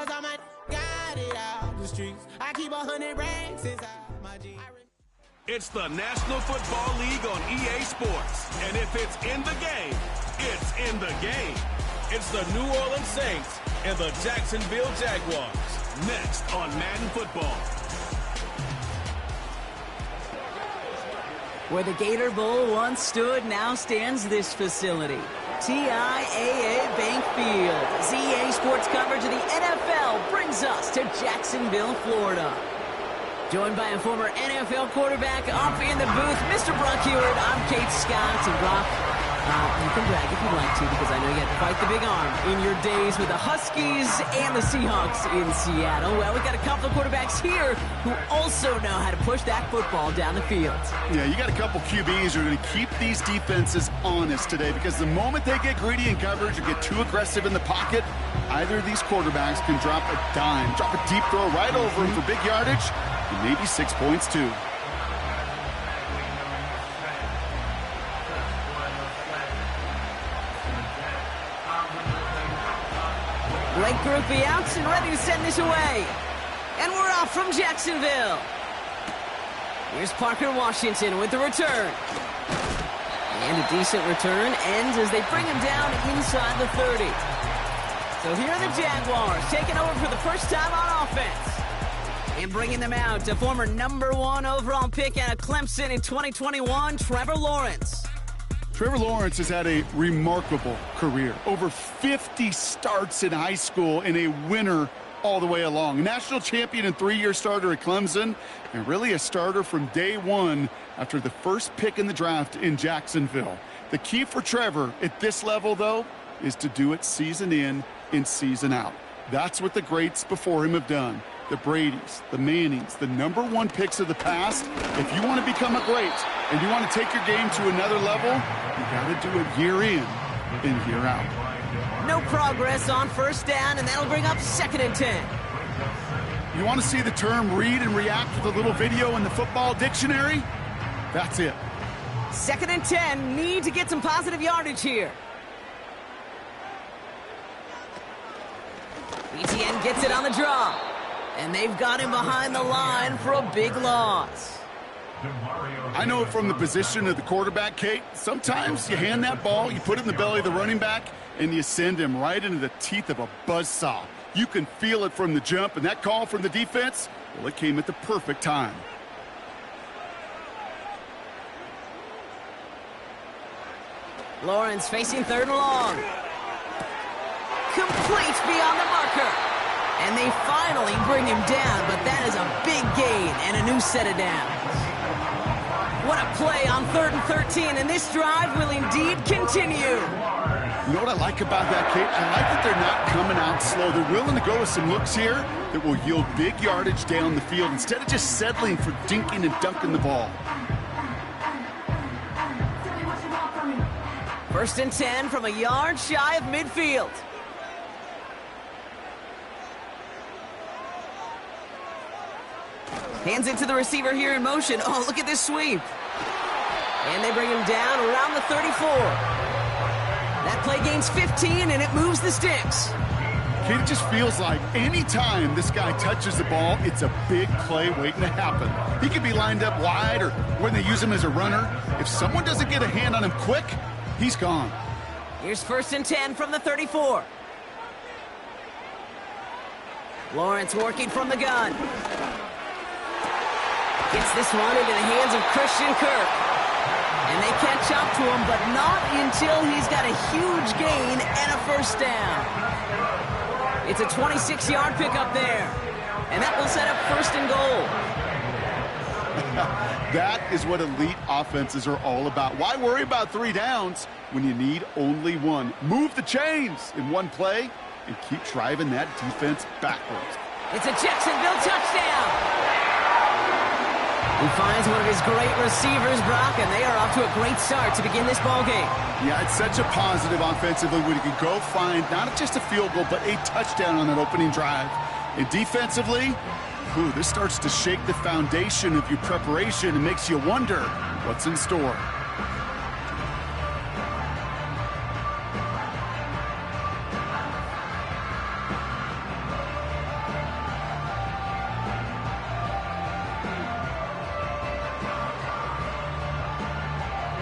cause I'm a got it out the streets. I keep 100 racks inside my jeans. It's the National Football League on EA Sports. And if it's in the game, it's in the game. It's the New Orleans Saints and the Jacksonville Jaguars. Next on Madden Football. Where the Gator Bowl once stood, now stands this facility. TIAA Bank Field. As EA Sports coverage of the NFL brings us to Jacksonville, Florida. Joined by a former NFL quarterback up in the booth, Mr. Brock Heward. I'm Kate Scott. And Brock, you can brag if you'd like to, because I know you had to fight the big arm in your days with the Huskies and the Seahawks in Seattle. Well, we've got a couple of quarterbacks here who also know how to push that football down the field. Yeah, you got a couple QBs who are going to keep these defenses honest today, because the moment they get greedy in coverage or get too aggressive in the pocket, either of these quarterbacks can drop a dime, drop a deep throw right over him for big yardage, and maybe 6 points too. Blake Grupe out and ready to send this away. And we're off from Jacksonville. Here's Parker Washington with the return. And a decent return ends as they bring him down inside the 30. So here are the Jaguars taking over for the first time on offense. And bringing them out, a former #1 overall pick out of Clemson in 2021, Trevor Lawrence. Trevor Lawrence has had a remarkable career. Over 50 starts in high school and a winner all the way along. A national champion and 3-year starter at Clemson, and really a starter from day one after the first pick in the draft in Jacksonville. The key for Trevor at this level, though, is to do it season in and season out. That's what the greats before him have done. The Bradys, the Mannings, the #1 picks of the past. If you want to become a great and you want to take your game to another level, you got to do it year in and year out. No progress on first down, and that'll bring up 2nd and 10. You want to see the term read and react with a little video in the football dictionary? That's it. 2nd and 10, need to get some positive yardage here. ETN gets it on the draw. And they've got him behind the line for a big loss. I know from the position of the quarterback, Kate, sometimes you hand that ball, you put it in the belly of the running back, and you send him right into the teeth of a buzzsaw. You can feel it from the jump, and that call from the defense, well, it came at the perfect time. Lawrence facing 3rd and long. Complete beyond the marker. And they finally bring him down, but that is a big gain and a new set of downs. What a play on 3rd and 13, and this drive will indeed continue. You know what I like about that, Kate? I like that they're not coming out slow. They're willing to go with some looks here that will yield big yardage down the field instead of just settling for dinking and dunking the ball. 1st and 10 from a yard shy of midfield. Hands it to the receiver here in motion. Oh, look at this sweep. And they bring him down around the 34. That play gains 15, and it moves the sticks. It just feels like any time this guy touches the ball, it's a big play waiting to happen. He could be lined up wide or when they use him as a runner. If someone doesn't get a hand on him quick, he's gone. Here's 1st and 10 from the 34. Lawrence working from the gun. Gets this one into the hands of Christian Kirk. And they catch up to him, but not until he's got a huge gain and a first down. It's a 26-yard pickup there. And that will set up 1st and goal. That is what elite offenses are all about. Why worry about 3 downs when you need only 1? Move the chains in one play and keep driving that defense backwards. It's a Jacksonville touchdown. He finds one of his great receivers, Brock, and they are off to a great start to begin this ball game. Yeah, it's such a positive offensively when you can go find not just a field goal, but a touchdown on that opening drive. And defensively, this starts to shake the foundation of your preparation and makes you wonder what's in store.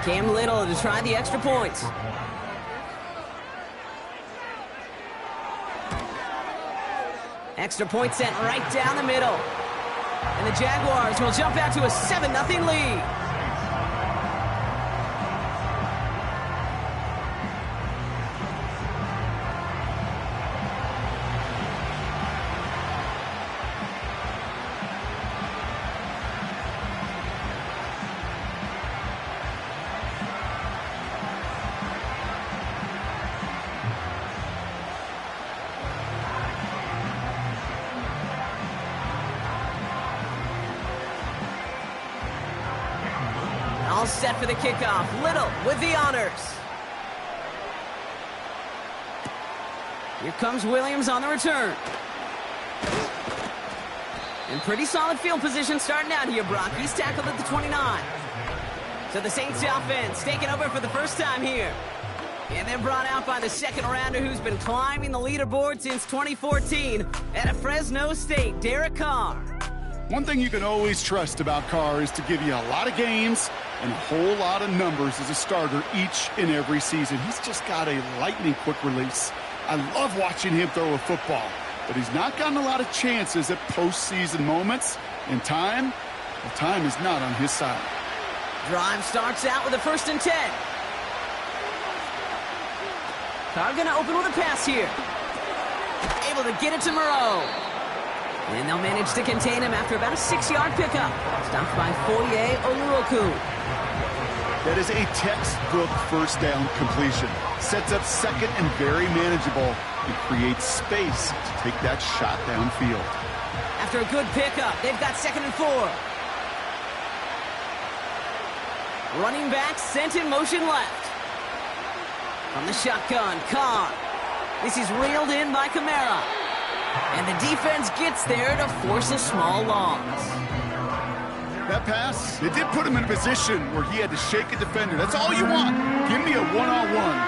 Cam Little to try the extra point. Extra point sent right down the middle. And the Jaguars will jump out to a 7-0 lead. All set for the kickoff. Little with the honors. Here comes Williams on the return. In pretty solid field position starting out here, Brock. He's tackled at the 29. So the Saints offense taking over for the first time here. And they're brought out by the second rounder who's been climbing the leaderboard since 2014 at a Fresno State, Derek Carr. One thing you can always trust about Carr is to give you a lot of games and a whole lot of numbers as a starter each and every season. He's just got a lightning-quick release. I love watching him throw a football, but he's not gotten a lot of chances at postseason moments. In time, well, time is not on his side. Drive starts out with a 1st and 10. Carr going to open with a pass here. Able to get it to Moreau. And they'll manage to contain him after about a 6-yard pickup. Stopped by Foye Oluoku. That is a textbook first down completion. Sets up second and very manageable and creates space to take that shot downfield. After a good pickup, they've got 2nd and 4. Running back sent in motion left. From the shotgun, Carr. This is reeled in by Kamara. And the defense gets there to force a small loss. That pass, it did put him in a position where he had to shake a defender. That's all you want. Give me a one-on-one.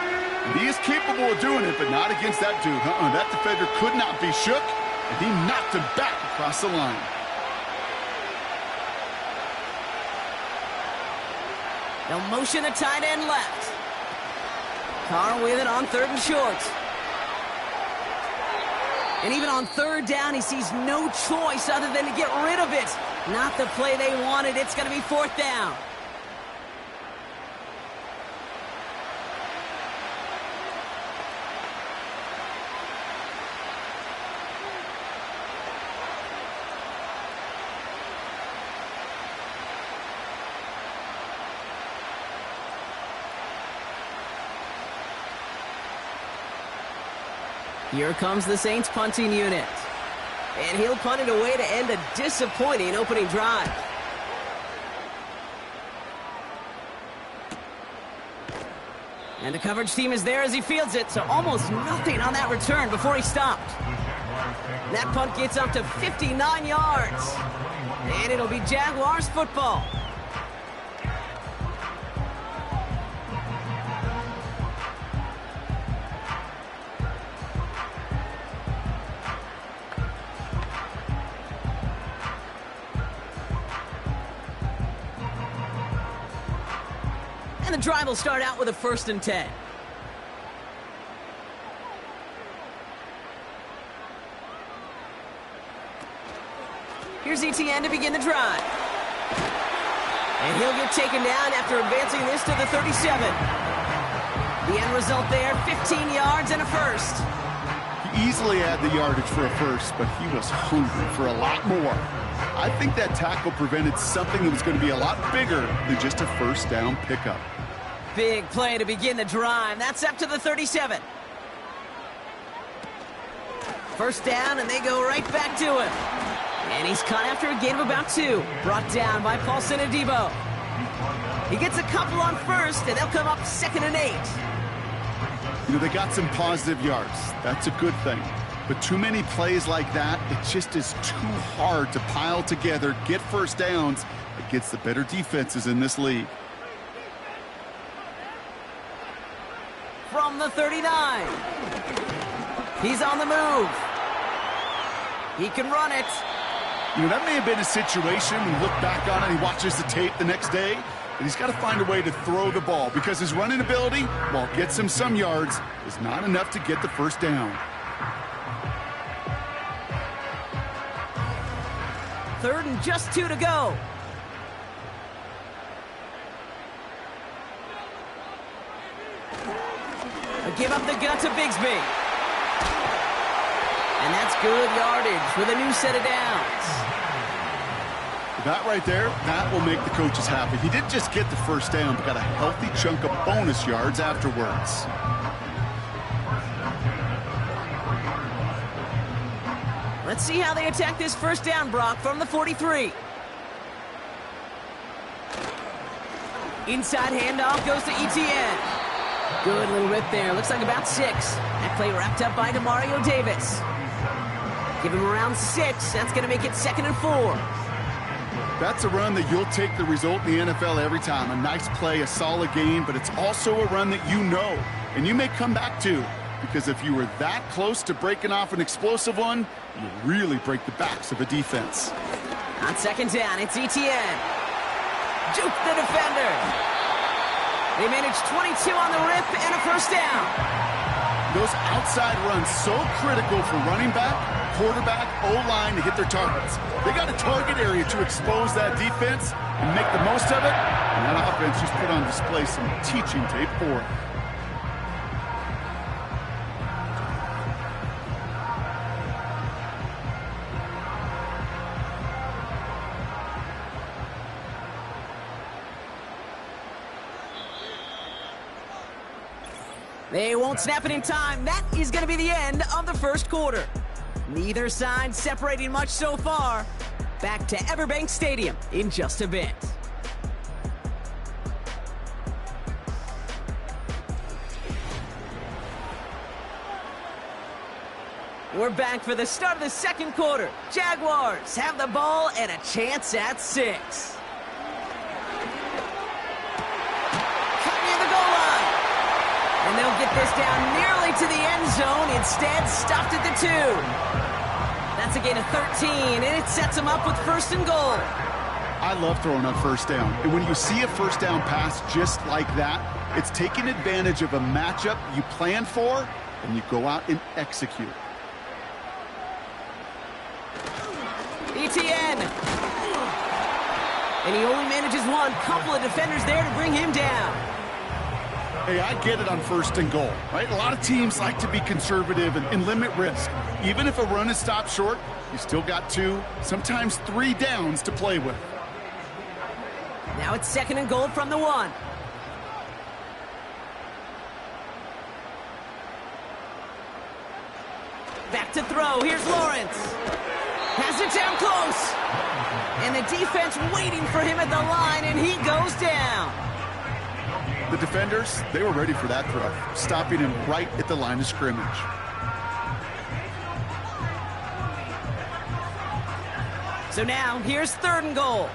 And he is capable of doing it, but not against that dude. That defender could not be shook, and he knocked him back across the line. They'll motion a tight end left. Carr with it on 3rd and short. And even on 3rd down, he sees no choice other than to get rid of it. Not the play they wanted. It's going to be 4th down. Here comes the Saints punting unit. And he'll punt it away to end a disappointing opening drive. And the coverage team is there as he fields it, so almost nothing on that return before he stopped. That punt gets up to 59 yards. And it'll be Jaguars football. And the drive will start out with a 1st and 10. Here's ETN to begin the drive. And he'll get taken down after advancing this to the 37. The end result there, 15 yards and a 1st. He easily had the yardage for a 1st, but he was hungry for a lot more. I think that tackle prevented something that was going to be a lot bigger than just a 1st down pickup. Big play to begin the drive. That's up to the 37. 1st down, and they go right back to him. And he's caught after a gain of about 2. Brought down by Paulson Adebo. He gets a couple on 1st, and they'll come up 2nd and 8. You know, they got some positive yards. That's a good thing. But too many plays like that, it just is too hard to pile together, get 1st downs against the better defenses in this league. From the 39. He's on the move. He can run it. You know, that may have been a situation when you look back on it and he watches the tape the next day. and he's got to find a way to throw the ball because his running ability, while it gets him some yards, is not enough to get the first down. Third and just 2 to go. Give up the gut to Bigsby. And that's good yardage with a new set of downs. That right there, that will make the coaches happy. He didn't just get the first down, but got a healthy chunk of bonus yards afterwards. Let's see how they attack this first down, Brock, from the 43. Inside handoff goes to Etienne. Good little rip there. Looks like about 6. That play wrapped up by Demario Davis. Give him around 6. That's going to make it 2nd and 4. That's a run that you'll take the result in the NFL every time. A nice play, a solid game, but it's also a run that you know, and you may come back to, because if you were that close to breaking off an explosive one, you really break the backs of a defense. On 2nd down, it's Etienne. Juke the defender. They managed 22 on the rip and a first down. Those outside runs so critical for running back, quarterback, O-line to hit their targets. They got a target area to expose that defense and make the most of it, and that offense just put on display some teaching tape for it. They won't snap it in time. That is going to be the end of the first quarter. Neither side separating much so far. Back to Everbank Stadium in just a bit. We're back for the start of the second quarter. Jaguars have the ball and a chance at 6. And they'll get this down nearly to the end zone. Instead, stopped at the 2. That's a gain of 13, and it sets them up with 1st and goal. I love throwing on first down. And when you see a first down pass just like that, it's taking advantage of a matchup you plan for, and you go out and execute. Etienne. And he only manages one. Couple of defenders there to bring him down. Hey, I get it on 1st and goal, right? A lot of teams like to be conservative and limit risk. Even if a run is stopped short, you still got 2, sometimes 3 downs to play with. Now it's 2nd and goal from the 1. Back to throw. Here's Lawrence. Has it down close. And the defense waiting for him at the line, and he goes down. The defenders, they were ready for that throw, stopping him right at the line of scrimmage. So now, here's 3rd and goal.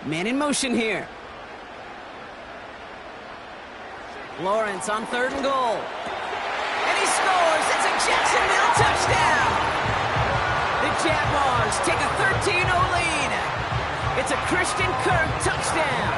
Man in motion here. Lawrence on 3rd and goal. And he scores! It's a Jacksonville touchdown! The Jaguars take a 13-0 lead. It's a Christian Kirk touchdown.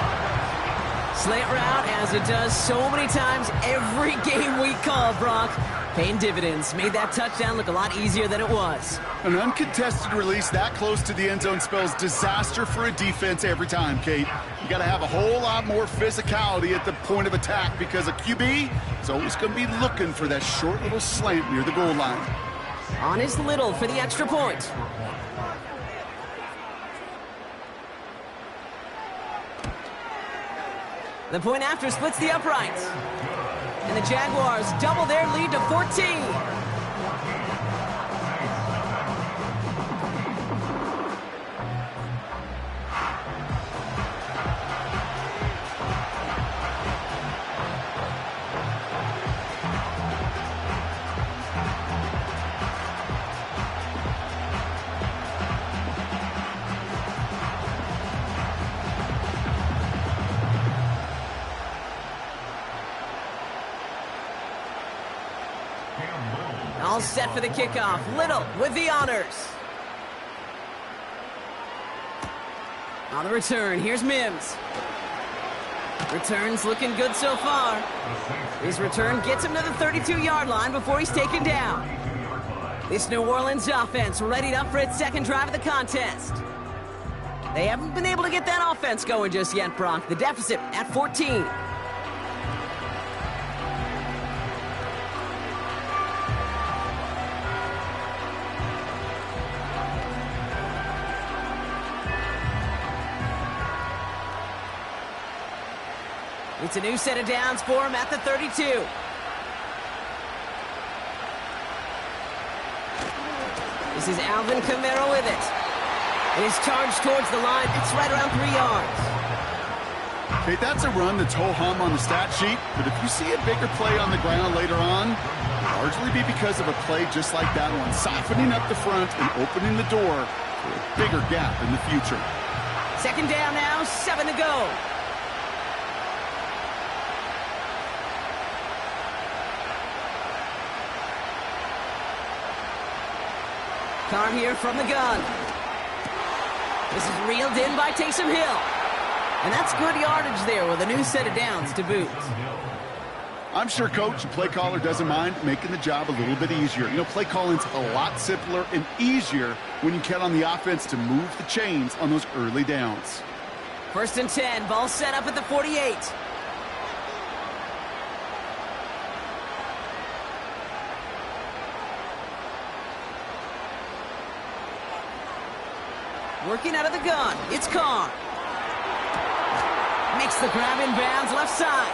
Slant route, as it does so many times every game we call, Brock. Paying dividends. Made that touchdown look a lot easier than it was. An uncontested release that close to the end zone spells disaster for a defense every time, Kate. You got to have a whole lot more physicality at the point of attack because a QB is always going to be looking for that short little slant near the goal line. On is Little for the extra point. The point after splits the uprights. And the Jaguars double their lead to 14. All set for the kickoff. Little with the honors. On the return, here's Mims. Return's looking good so far. His return gets him to the 32-yard line before he's taken down. This New Orleans offense readied up for its second drive of the contest. They haven't been able to get that offense going just yet, Brock. The deficit at 14. It's a new set of downs for him at the 32. This is Alvin Kamara with it. And his charge towards the line, it's right around 3 yards. Okay, that's a run that's ho-hum on the stat sheet, but if you see a bigger play on the ground later on, it'll largely be because of a play just like that one, softening up the front and opening the door for a bigger gap in the future. Second down now, 7 to go. Carr here from the gun. This is reeled in by Taysom Hill. And that's good yardage there with a new set of downs to boot. I'm sure coach and play caller doesn't mind making the job a little bit easier. You know, play calling's a lot simpler and easier when you count on the offense to move the chains on those early downs. First and 10, ball set up at the 48. Working out of the gun, it's Carr. Makes the grab in bounds left side.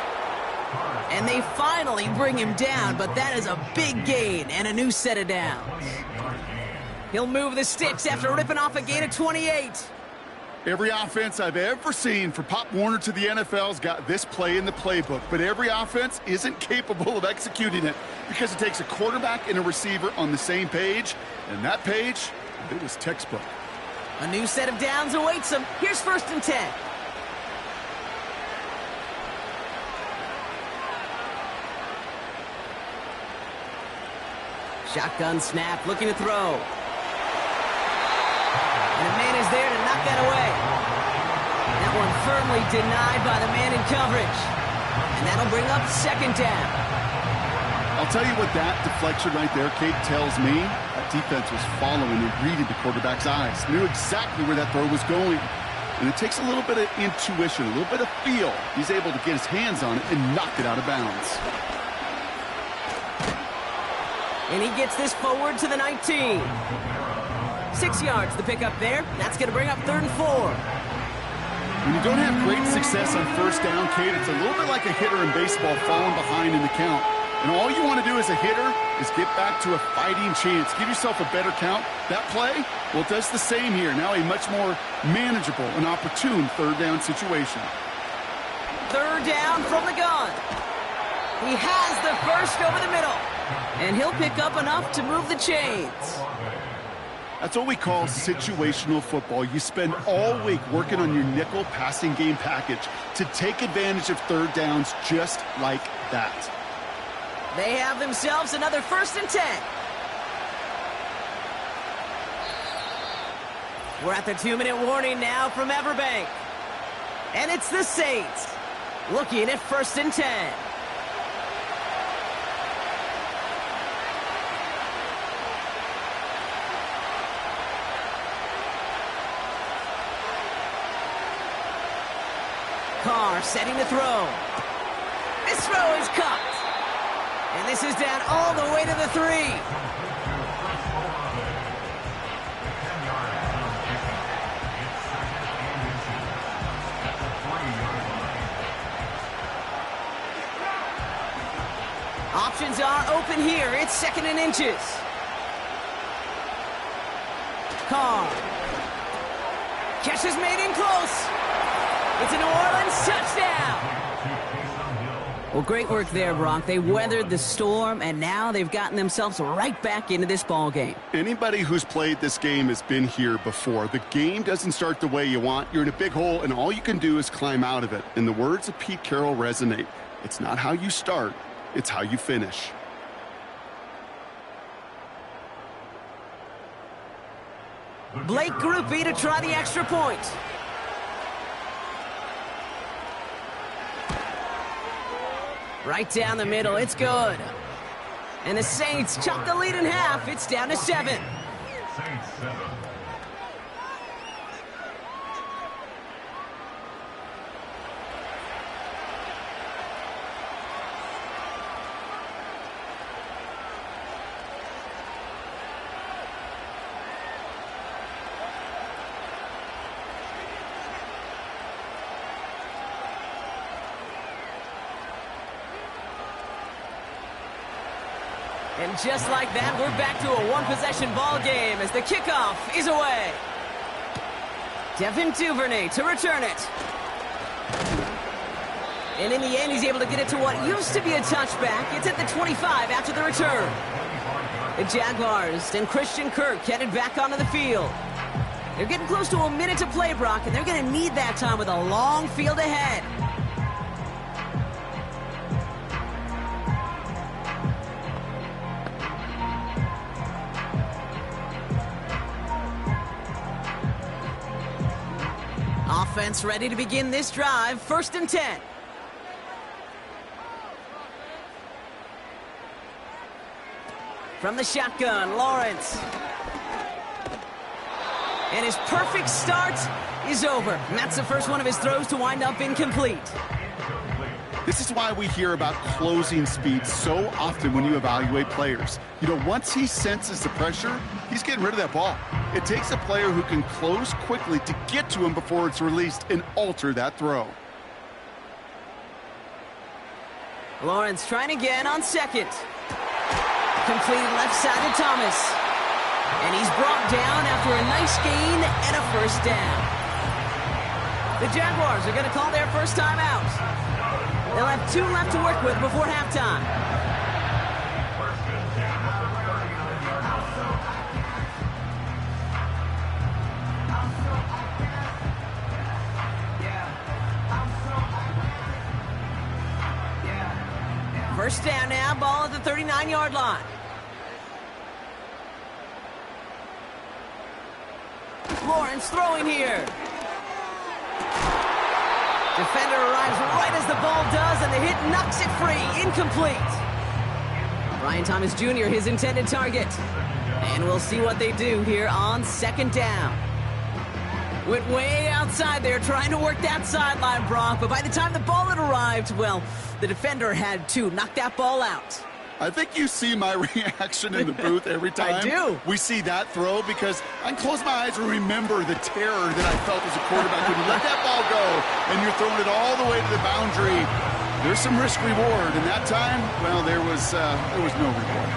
And they finally bring him down, but that is a big gain and a new set of downs. He'll move the sticks after ripping off a gain of 28. Every offense I've ever seen from Pop Warner to the NFL's got this play in the playbook, but every offense isn't capable of executing it because it takes a quarterback and a receiver on the same page, and that page, it was textbook. A new set of downs awaits him. Here's first and 10. Shotgun snap, looking to throw. And a man is there to knock that away. That one firmly denied by the man in coverage. And that'll bring up second down. I'll tell you what that deflection right there, Kate, tells me. That defense was following and reading the quarterback's eyes. Knew exactly where that throw was going. And it takes a little bit of intuition, a little bit of feel. He's able to get his hands on it and knock it out of bounds. And he gets this forward to the 19. 6 yards the pickup there. That's going to bring up 3rd and 4. When you don't have great success on first down, Kate, it's a little bit like a hitter in baseball falling behind in the count. And all you want to do as a hitter is get back to a fighting chance. Give yourself a better count. That play, well, it does the same here. Now a much more manageable and opportune third down situation. Third down from the gun. He has the first over the middle. And he'll pick up enough to move the chains. That's what we call situational football. You spend all week working on your nickel passing game package to take advantage of third downs just like that. They have themselves another first and 10. We're at the 2-minute warning now from Everbank. And it's the Saints looking at first and 10. Carr setting to throw. This throw is cut. And this is down all the way to the 3. Options are open here. It's 2nd and inches. Carr. Catch is made in close. It's a New Orleans touchdown. Well, great work there, Brock. They weathered the storm, and now they've gotten themselves right back into this ball game. Anybody who's played this game has been here before. The game doesn't start the way you want. You're in a big hole, and all you can do is climb out of it. And the words of Pete Carroll resonate. It's not how you start, it's how you finish. Blake Groupie to try the extra point. Right down the middle, it's good. And the Saints chop the lead in half. It's down to 7. Saints 7. And just like that, we're back to a one-possession ball game as the kickoff is away. Devin Duvernay to return it. And in the end, he's able to get it to what used to be a touchback. It's at the 25 after the return. The Jaguars and Christian Kirk headed back onto the field. They're getting close to a minute to play, Brock, and they're going to need that time with a long field ahead. Offense ready to begin this drive. 1st and 10. From the shotgun, Lawrence. And his perfect start is over. And that's the first one of his throws to wind up incomplete. This is why we hear about closing speed so often when you evaluate players. You know, once he senses the pressure, he's getting rid of that ball. It takes a player who can close quickly to get to him before it's released and alter that throw. Lawrence trying again on 2nd. Completed left side to Thomas. And he's brought down after a nice gain and a 1st down. The Jaguars are going to call their first time out. They'll have 2 left to work with before halftime. First down now, ball at the 39-yard line. Lawrence throwing here. Defender arrives right as the ball does, and the hit knocks it free. Incomplete. Brian Thomas Jr., his intended target. And we'll see what they do here on 2nd down. Went way outside there trying to work that sideline, Brock, but by the time the ball had arrived, well, the defender had to knock that ball out. I think you see my reaction in the booth every time I do. we see that throw, because I can close my eyes and remember the terror that I felt as a quarterback when you let that ball go and you're throwing it all the way to the boundary. There's some risk reward, and that time, well, there was no reward.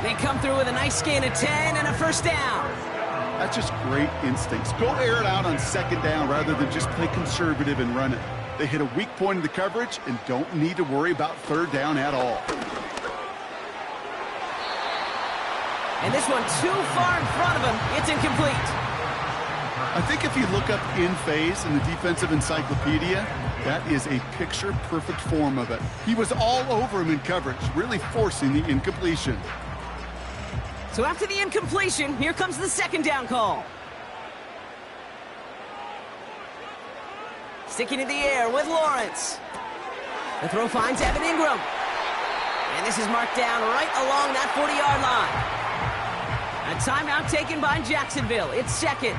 They come through with a nice gain of 10 and a 1st down. That's just great instincts. Go air it out on 2nd down rather than just play conservative and run it. They hit a weak point in the coverage and don't need to worry about 3rd down at all. And this one too far in front of him. It's incomplete. I think if you look up in phase in the defensive encyclopedia, that is a picture-perfect form of it. He was all over him in coverage, really forcing the incompletion. So after the incompletion, here comes the 2nd down call. Sticking in the air with Lawrence. The throw finds Evan Ingram. And this is marked down right along that 40-yard line. A timeout taken by Jacksonville. It's 2nd.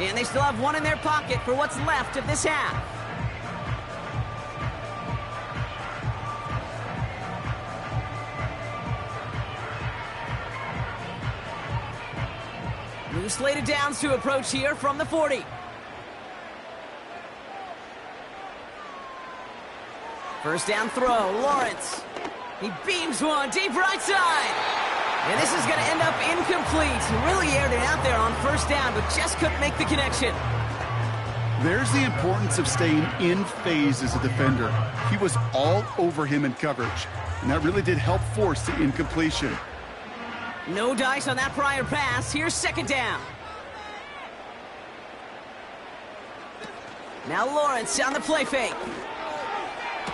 And they still have 1 in their pocket for what's left of this half. New slated downs to approach here from the 40. First down throw, Lawrence. He beams one deep right side. And this is going to end up incomplete. Really aired it out there on 1st down, but just couldn't make the connection. There's the importance of staying in phase as a defender. He was all over him in coverage, and that really did help force the incompletion. No dice on that prior pass. Here's 2nd down. Now Lawrence on the play fake.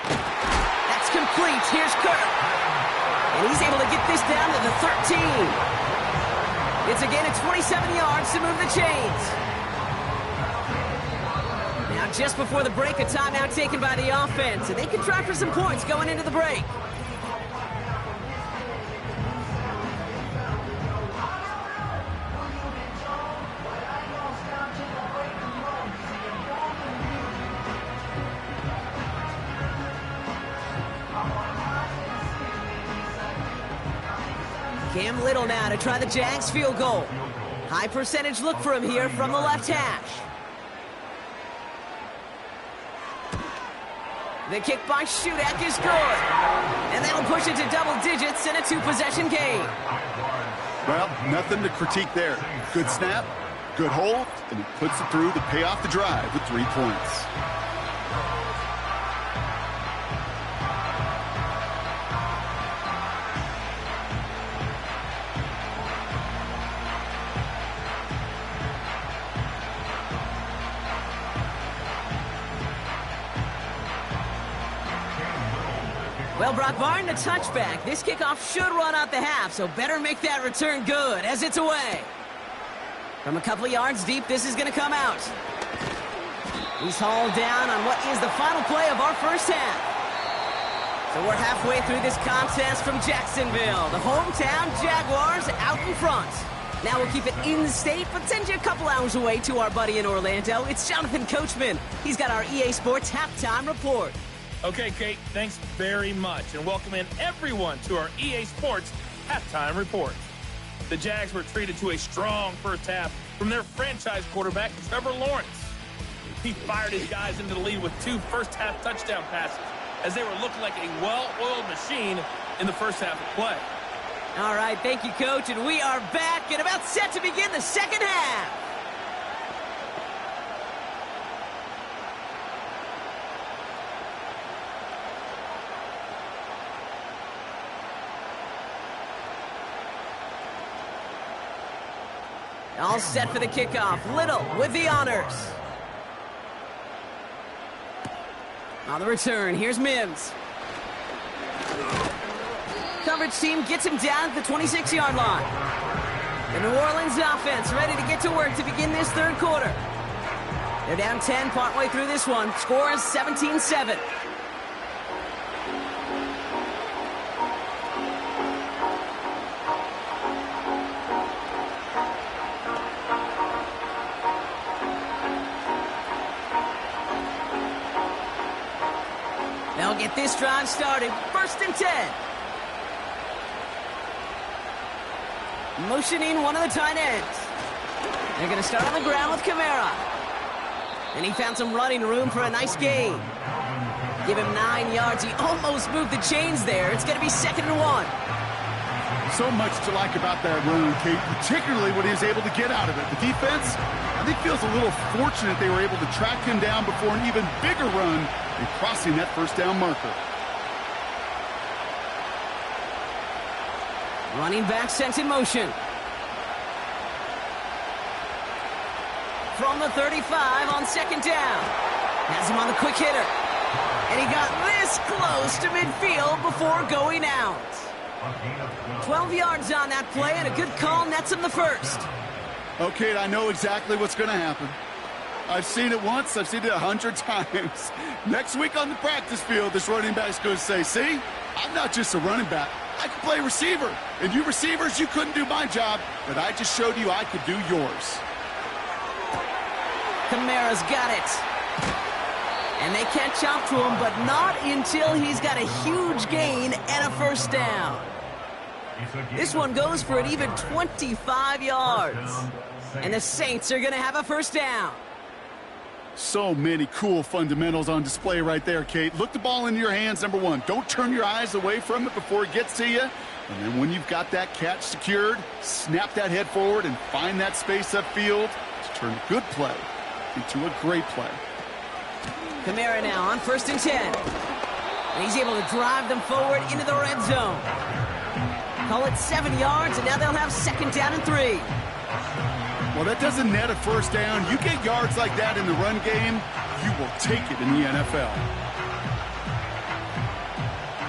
That's complete. Here's Kirk. And he's able to get this down to the 13. It's a gain of 27 yards to move the chains. Now Now, just before the break, a timeout taken by the offense, and they can try for some points going into the break. Cam Little now to try the Jags field goal. High percentage look for him here from the left hash. The kick by Shudak is good. And that'll push it to double digits in a two-possession game. Well, nothing to critique there. Good snap, good hold, and he puts it through to pay off the drive with 3 points. Well, Brock, barring the touchback, this kickoff should run out the half, so better make that return good as it's away. From a couple of yards deep, this is going to come out. He's hauled down on what is the final play of our first half. So we're halfway through this contest from Jacksonville. The hometown Jaguars out in front. Now we'll keep it in-state, but send you a couple hours away to our buddy in Orlando. It's Jonathan Coachman. He's got our EA Sports Halftime Report. Okay, Kate, thanks very much, and welcome in everyone to our EA Sports Halftime Report. The Jags were treated to a strong first half from their franchise quarterback, Trevor Lawrence. He fired his guys into the lead with 2 first-half touchdown passes as they were looking like a well-oiled machine in the first half of play. All right, thank you, Coach, and we are back and about set to begin the second half. All set for the kickoff. Little with the honors. On the return, here's Mims. Coverage team gets him down at the 26-yard line. The New Orleans offense ready to get to work to begin this third quarter. They're down 10 partway through this one. Score is 17-7. They'll get this drive started. 1st and 10. Motioning one of the tight ends. They're going to start on the ground with Kamara. And he found some running room for a nice gain. Give him 9 yards. He almost moved the chains there. It's going to be 2nd and 1. So much to like about that run, Kate, particularly what he was able to get out of it. The defense, I think, feels a little fortunate they were able to track him down before an even bigger run and crossing that first down marker. Running back sent in motion. From the 35 on 2nd down. Has him on the quick hitter. And he got this close to midfield before going out. 12 yards on that play, and a good call nets him the first. Okay, I know exactly what's going to happen. I've seen it once. I've seen it 100 times. Next week on the practice field, this running back's going to say, see, I'm not just a running back. I can play receiver. And you receivers, you couldn't do my job, but I just showed you I could do yours. Kamara's got it. And they catch up to him, but not until he's got a huge gain and a first down. This one goes for an even 25 yards. And the Saints are going to have a first down. So many cool fundamentals on display right there, Kate. Look the ball into your hands, number one. Don't turn your eyes away from it before it gets to you. And then when you've got that catch secured, snap that head forward and find that space upfield to turn a good play into a great play. Kamara now on 1st and 10. And he's able to drive them forward into the red zone. Call it 7 yards, and now they'll have 2nd down and 3. Well, that doesn't net a first down. You get yards like that in the run game, you will take it in the NFL.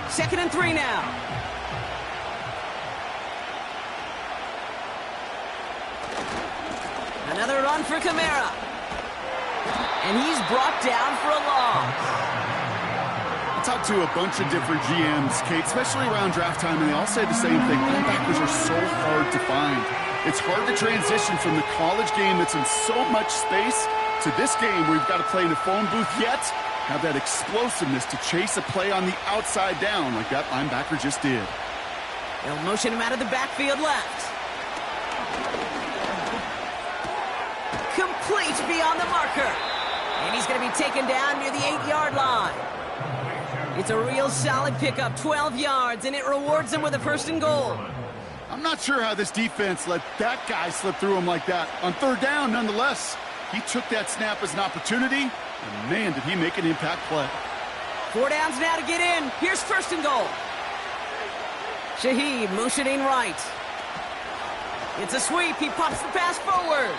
2nd and 3 now. Another run for Kamara. And he's brought down for a loss. I talked to a bunch of different GMs, Kate, especially around draft time, and they all say the same thing. Linebackers are so hard to find. It's hard to transition from the college game that's in so much space to this game where you've got to play in a phone booth, yet have that explosiveness to chase a play on the outside down like that linebacker just did. They'll motion him out of the backfield left. Complete beyond the marker. And he's going to be taken down near the 8-yard line. It's a real solid pickup, 12 yards, and it rewards him with a 1st and goal. I'm not sure how this defense let that guy slip through him like that. On 3rd down, nonetheless, he took that snap as an opportunity, and man, did he make an impact play. 4 downs now to get in. Here's 1st and goal. Shaheed motioning right. It's a sweep. He pops the pass forward.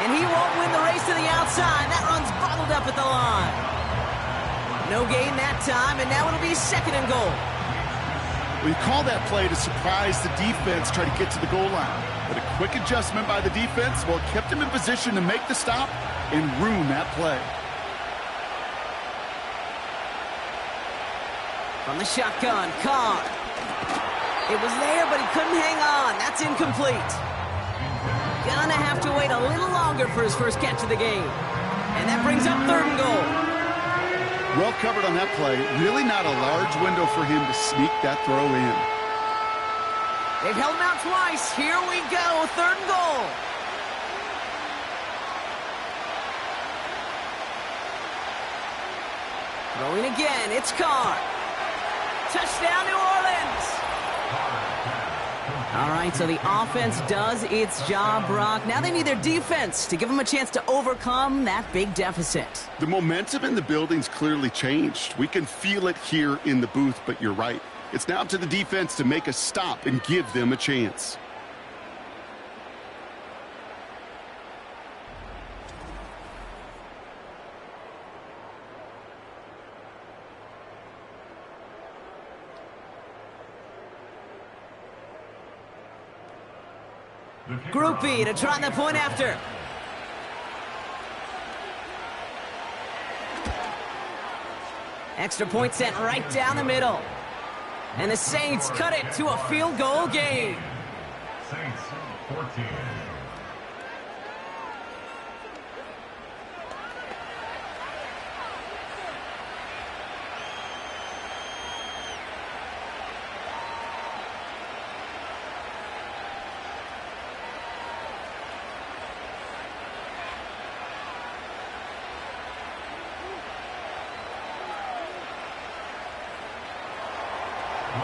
And he won't win the race to the outside. That run's bottled up at the line. No gain that time, and now it'll be 2nd and goal. We call that play to surprise the defense, try to get to the goal line. But a quick adjustment by the defense, well, it kept him in position to make the stop and ruin that play. From the shotgun, Carr. It was there, but he couldn't hang on. That's incomplete. Gonna have to wait a little longer for his first catch of the game. And that brings up 3rd and goal. Well covered on that play. Really not a large window for him to sneak that throw in. They've held him out twice. Here we go, 3rd and goal. Throwing again, it's Carr. Touchdown, New Orleans. All right, so the offense does its job, Brock. Now they need their defense to give them a chance to overcome that big deficit. The momentum in the building's clearly changed. We can feel it here in the booth, but you're right. It's now up to the defense to make a stop and give them a chance. Group B to try the point after. Extra point sent right down the middle. And the Saints cut it to a field goal game. Saints 14.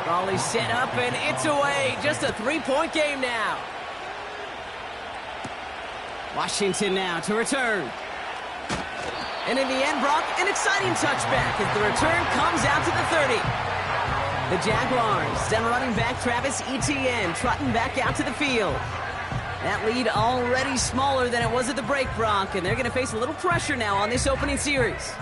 Raleigh set up, and it's away. Just a 3-point game now. Washington now to return. And in the end, Brock, an exciting touchback as the return comes out to the 30. The Jaguars, then running back Travis Etienne, trotting back out to the field. That lead already smaller than it was at the break, Brock, and they're going to face a little pressure now on this opening series.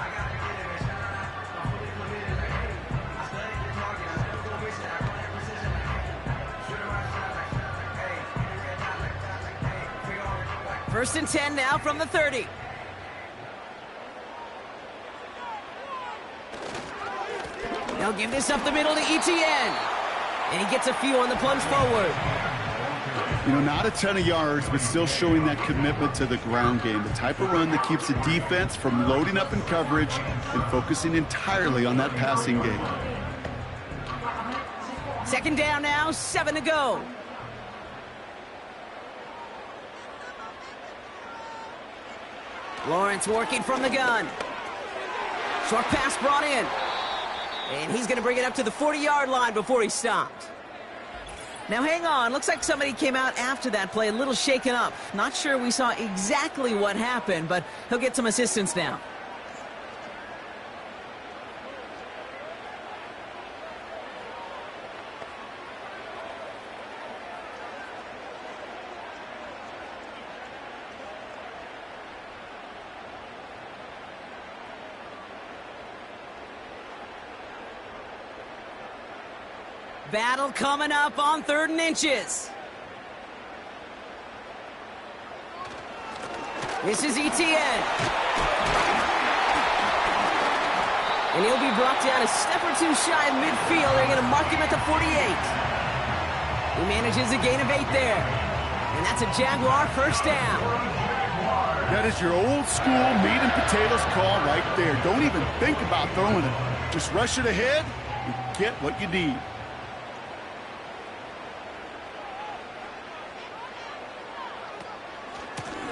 First and 10 now from the 30. They'll give this up the middle to Etienne. And he gets a few on the plunge forward. You know, not a ton of yards, but still showing that commitment to the ground game. The type of run that keeps the defense from loading up in coverage and focusing entirely on that passing game. Second down now, 7 to go. Lawrence working from the gun. Short pass brought in. And he's going to bring it up to the 40-yard line before he stopped. Now hang on, looks like somebody came out after that play a little shaken up. Not sure we saw exactly what happened, but he'll get some assistance now. Battle coming up on 3rd and inches. This is Etienne. And he'll be brought down a step or two shy of midfield. They're going to mark him at the 48. He manages a gain of 8 there. And that's a Jaguar first down. That is your old school meat and potatoes call right there. Don't even think about throwing it. Just rush it ahead and get what you need.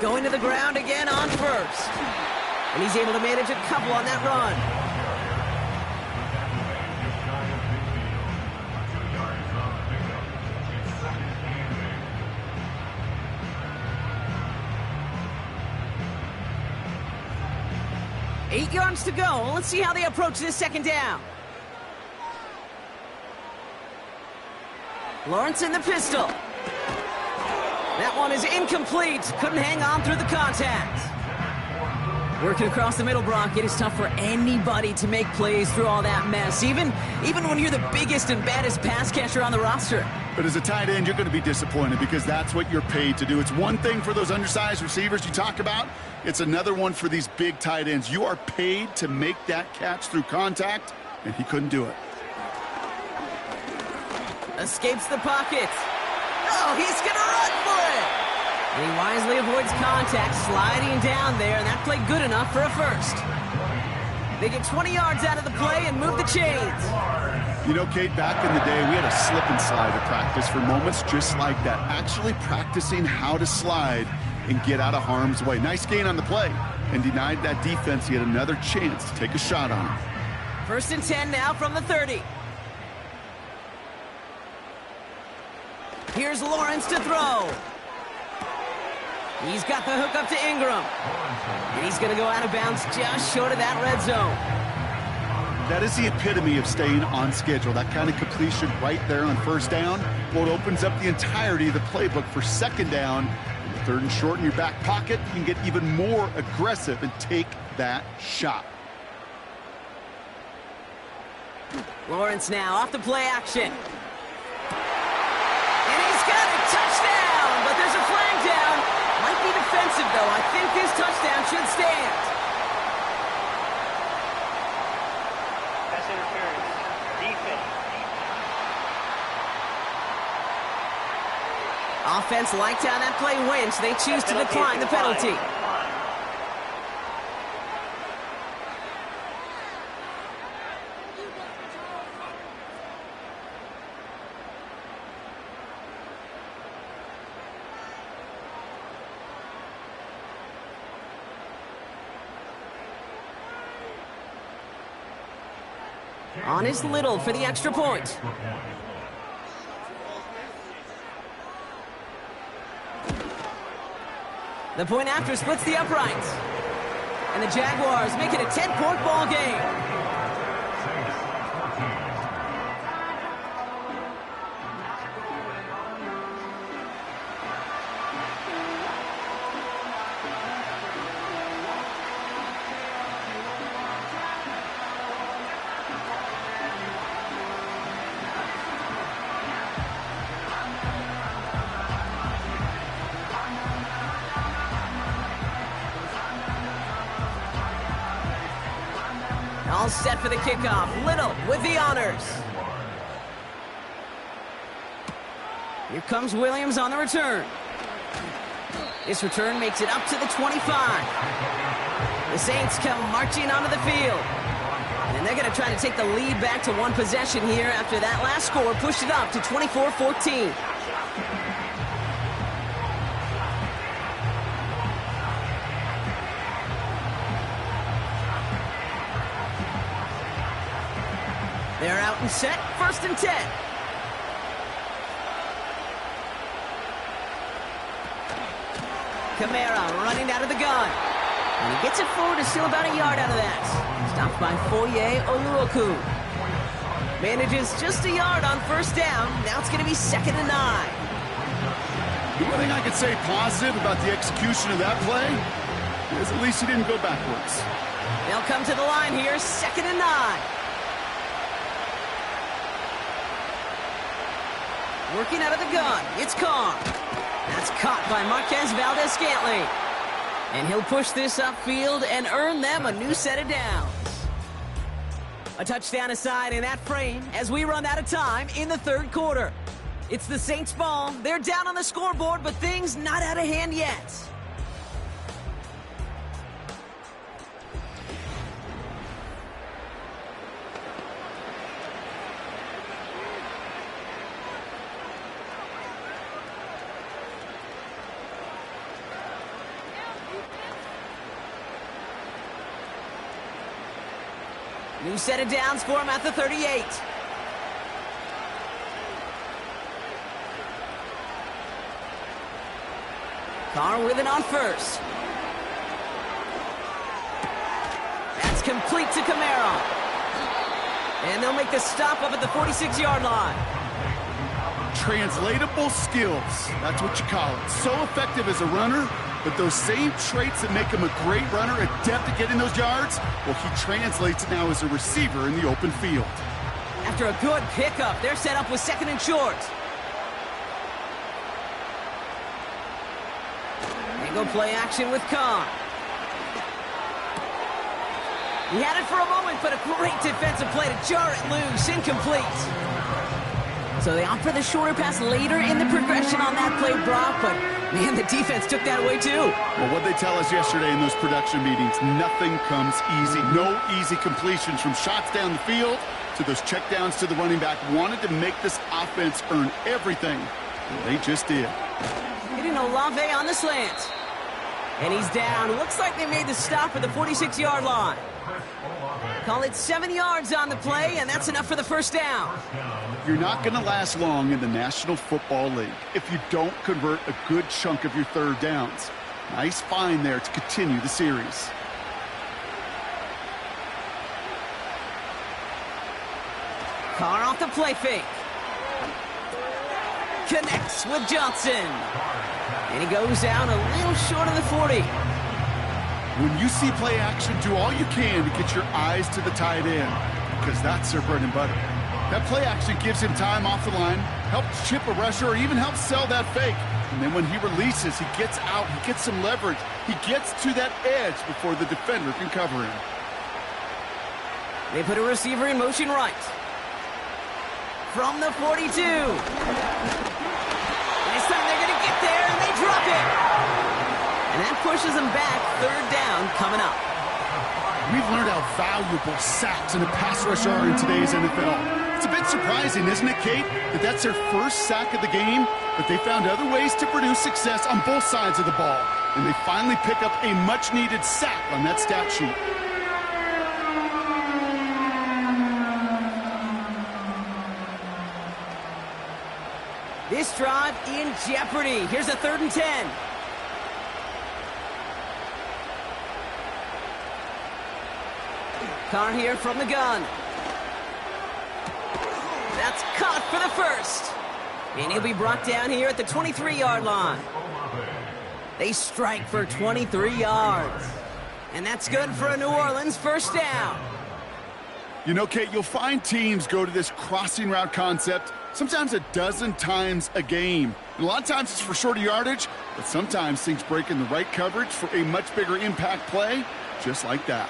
Going to the ground again on first. And he's able to manage a couple on that run. Eight yards to go. Let's see how they approach this second down. Lawrence in the pistol. That one is incomplete. Couldn't hang on through the contact. Working across the middle, Brock. It is tough for anybody to make plays through all that mess, even when you're the biggest and baddest pass catcher on the roster. But as a tight end, you're going to be disappointed because that's what you're paid to do. It's one thing for those undersized receivers you talk about. It's another one for these big tight ends. You are paid to make that catch through contact, and he couldn't do it. Escapes the pocket. Oh, he's going to run for it. And he wisely avoids contact, sliding down there, and that played good enough for a first. They get 20 yards out of the play and move the chains. You know, Kate, back in the day, we had a slip and slide at practice for moments just like that. Actually practicing how to slide and get out of harm's way. Nice gain on the play, and denied that defense yet another chance to take a shot on him. 1st and 10 now from the 30. Here's Lawrence to throw. He's got the hook up to Ingram. And he's going to go out of bounds just short of that red zone. That is the epitome of staying on schedule. That kind of completion right there on first down. Well, it opens up the entirety of the playbook for second down. 3rd and short in your back pocket. You can get even more aggressive and take that shot. Lawrence now off the play action. And he's got a touchdown, but there's a flag down. Might be defensive, though. I think this touchdown should stand. Pass interference. Defense. Offense liked how that play went. They choose to decline the penalty. On is Little for the extra point. The point after splits the uprights. And the Jaguars make it a 10-point ball game. All set for the kickoff. Little with the honors. Here comes Williams on the return. This return makes it up to the 25. The Saints come marching onto the field. And they're going to try to take the lead back to one possession here after that last score pushed it up to 24-14. They're out and set, 1st and 10. Kamara running out of the gun. And he gets it forward to steal about a yard out of that. Stopped by Foye Oluoku. Manages just a yard on 1st down. Now it's going to be 2nd and 9. The one thing I could say positive about the execution of that play is at least he didn't go backwards. They'll come to the line here, 2nd and 9. Working out of the gun, it's Carr. That's caught by Marquez Valdez-Scantling. And he'll push this upfield and earn them a new set of downs. A touchdown aside in that frame as we run out of time in the third quarter. It's the Saints' ball. They're down on the scoreboard, but things not out of hand yet. New set of downs for him at the 38. Carr with it on first. That's complete to Camara. And they'll make the stop up at the 46-yard line. Translatable skills. That's what you call it. So effective as a runner, but those same traits that make him a great runner, adept at getting those yards, well, he translates it now as a receiver in the open field. After a good pickup, they're set up with second and short. They go play action with Carr. He had it for a moment, but a great defensive play to jar it loose. Incomplete. So they opt for the shorter pass later in the progression on that play, Brock, but man, the defense took that away too. Well, what they tell us yesterday in those production meetings, nothing comes easy. No easy completions from shots down the field to those checkdowns to the running back. Wanted to make this offense earn everything, and they just did. Hitting Olave on the slant. And he's down. Looks like they made the stop at the 46-yard line. Call it 7 yards on the play, and that's enough for the first down. You're not going to last long in the National Football League if you don't convert a good chunk of your third downs. Nice find there to continue the series. Carr off the play fake. Connects with Johnson. And he goes down a little short of the 40. When you see play action, do all you can to get your eyes to the tight end, because that's their bread and butter. That play action gives him time off the line, helps chip a rusher, or even helps sell that fake. And then when he releases, he gets out, he gets some leverage. He gets to that edge before the defender can cover him. They put a receiver in motion right. From the 42. This time they're going to get there, and they drop it. And that pushes them back. Third down coming up. We've learned how valuable sacks and a pass rush are in today's NFL. It's a bit surprising, isn't it, Kate, that that's their first sack of the game, but they found other ways to produce success on both sides of the ball, and they finally pick up a much-needed sack on that stat sheet. This drive in jeopardy. Here's a 3rd and 10. Carr here from the gun. That's caught for the first. And he'll be brought down here at the 23-yard line. They strike for 23 yards. And that's good for a New Orleans first down. You know, Kate, you'll find teams go to this crossing route concept sometimes a dozen times a game. And a lot of times it's for shorter yardage, but sometimes things break in the right coverage for a much bigger impact play, just like that.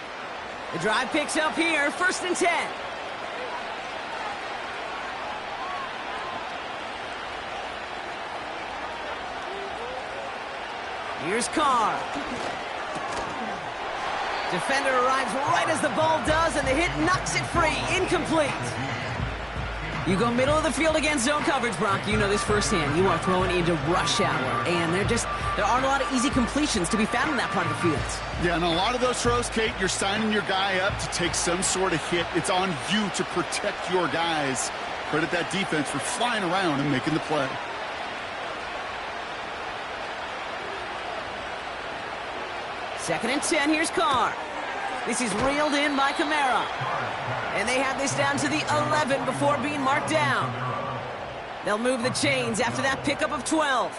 The drive picks up here, 1st and 10. Here's Carr. Defender arrives right as the ball does, and the hit knocks it free. Incomplete. You go middle of the field against zone coverage, Brock. You know this firsthand. You are throwing into rush hour, and there aren't a lot of easy completions to be found in that part of the field. Yeah, and a lot of those throws, Kate, you're signing your guy up to take some sort of hit. It's on you to protect your guys. Credit that defense for flying around and making the play. Second and 10, here's Carr. This is reeled in by Camara. And they have this down to the 11 before being marked down. They'll move the chains after that pickup of 12.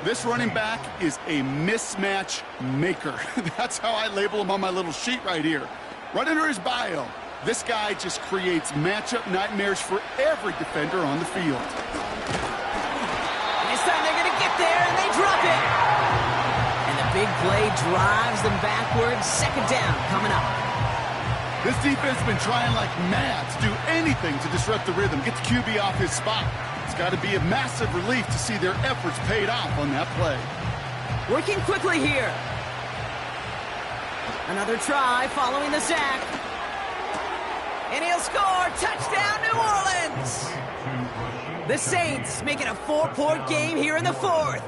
This running back is a mismatch maker. That's how I label him on my little sheet right here. Right under his bio, this guy just creates matchup nightmares for every defender on the field. And this time they're going to get there, and they drop it. And the big play drives them backwards. 2nd down coming up. This defense has been trying like mad to do anything to disrupt the rhythm, get the QB off his spot. It's got to be a massive relief to see their efforts paid off on that play. Working quickly here. Another try following the sack. And he'll score. Touchdown, New Orleans. The Saints make it a 4-point game here in the fourth.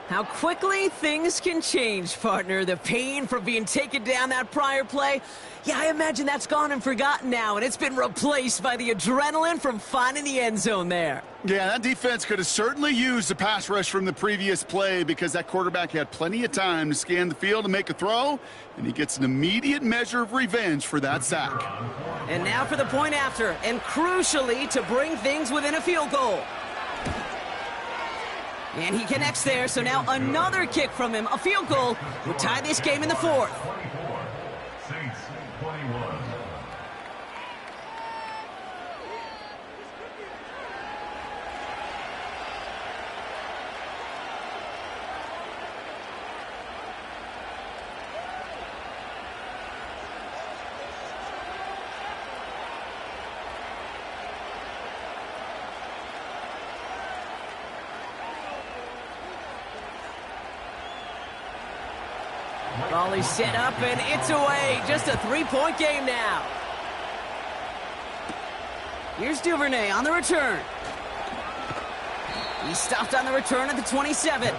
How quickly things can change, partner. The pain from being taken down that prior play, yeah, I imagine that's gone and forgotten now, and it's been replaced by the adrenaline from finding the end zone there. Yeah, that defense could have certainly used the pass rush from the previous play because that quarterback had plenty of time to scan the field and make a throw, and he gets an immediate measure of revenge for that sack. And now for the point after, and crucially to bring things within a field goal. And he connects there, so now another kick from him. A field goal would tie this game in the fourth. Saints 21. Ball is set up, and it's away. Just a 3-point game now. Here's Duvernay on the return. He stopped on the return at the 27.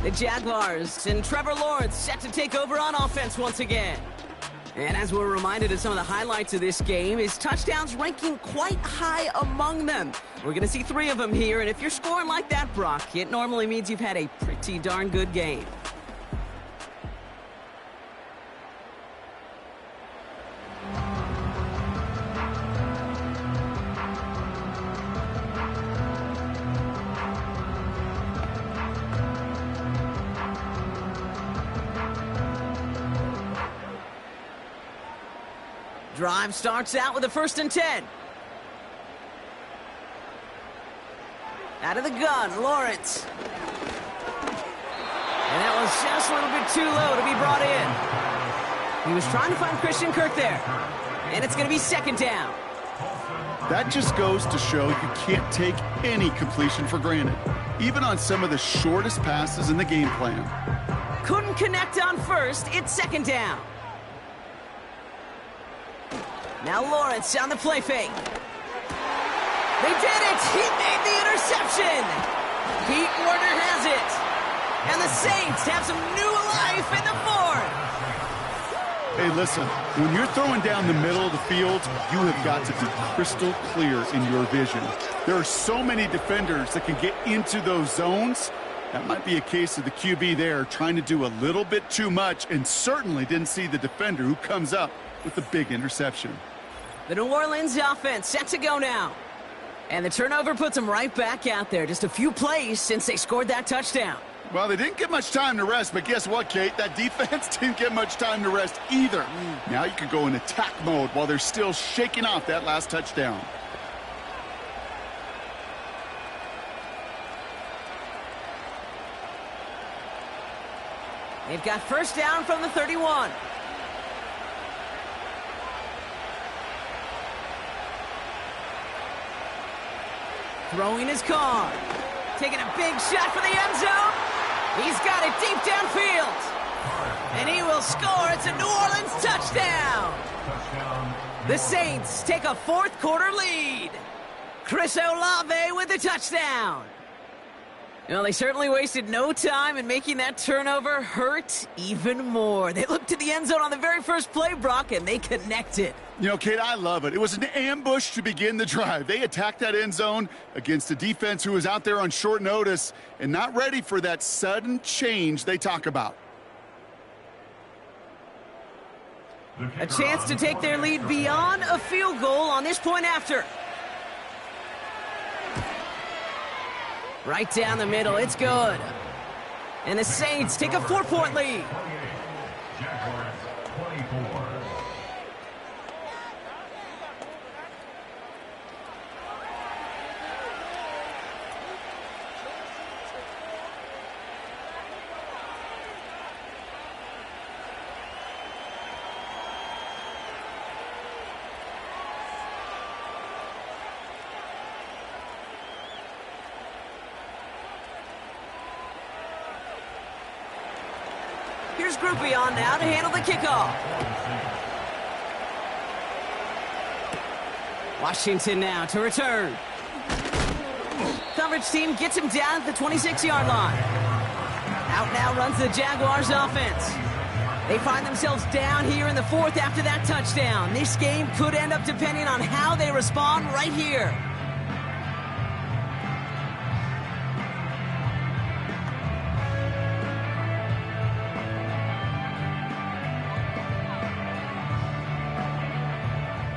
The Jaguars and Trevor Lawrence set to take over on offense once again. And as we're reminded of some of the highlights of this game, his touchdowns ranking quite high among them. We're going to see 3 of them here, and if you're scoring like that, Brock, it normally means you've had a pretty darn good game. Drive starts out with a 1st and 10. Out of the gun, Lawrence. And that was just a little bit too low to be brought in. He was trying to find Christian Kirk there. And it's going to be 2nd down. That just goes to show you can't take any completion for granted, even on some of the shortest passes in the game plan. Couldn't connect on 1st. It's 2nd down. Now Lawrence on the play fake. They did it! He made the interception! Pete Warner has it. And the Saints have some new life in the fourth. Hey, listen, when you're throwing down the middle of the field, you have got to be crystal clear in your vision. There are so many defenders that can get into those zones. That might be a case of the QB there trying to do a little bit too much and certainly didn't see the defender who comes up with the big interception. The New Orleans offense set to go now. And the turnover puts them right back out there. Just a few plays since they scored that touchdown. Well, they didn't get much time to rest, but guess what, Kate? That defense didn't get much time to rest either. Now you can go in attack mode while they're still shaking off that last touchdown. They've got 1st down from the 31. Throwing his car. Taking a big shot for the end zone. He's got it deep downfield. And he will score. It's a New Orleans touchdown. The Saints take a 4th quarter lead. Chris Olave with the touchdown. Well, they certainly wasted no time in making that turnover hurt even more. They looked to the end zone on the very first play, Brock, and they connected. You know, Kate, I love it. It was an ambush to begin the drive. They attacked that end zone against a defense who was out there on short notice and not ready for that sudden change they talk about. A chance to take their lead beyond a field goal on this point after. Right down the middle, it's good. And the Saints take a 4-point lead. Jaguars 24. Here's Groupie on now to handle the kickoff. Washington now to return. Coverage team gets him down at the 26-yard line. Out now runs the Jaguars offense. They find themselves down here in the fourth after that touchdown. This game could end up depending on how they respond right here.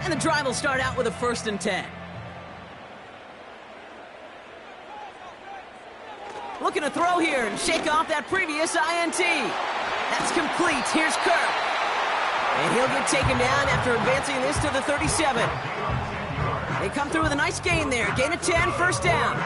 And the drive will start out with a 1st and 10. Looking to throw here and shake off that previous INT. That's complete. Here's Kirk. And he'll get taken down after advancing this to the 37. They come through with a nice gain there. Gain of 10, 1st down.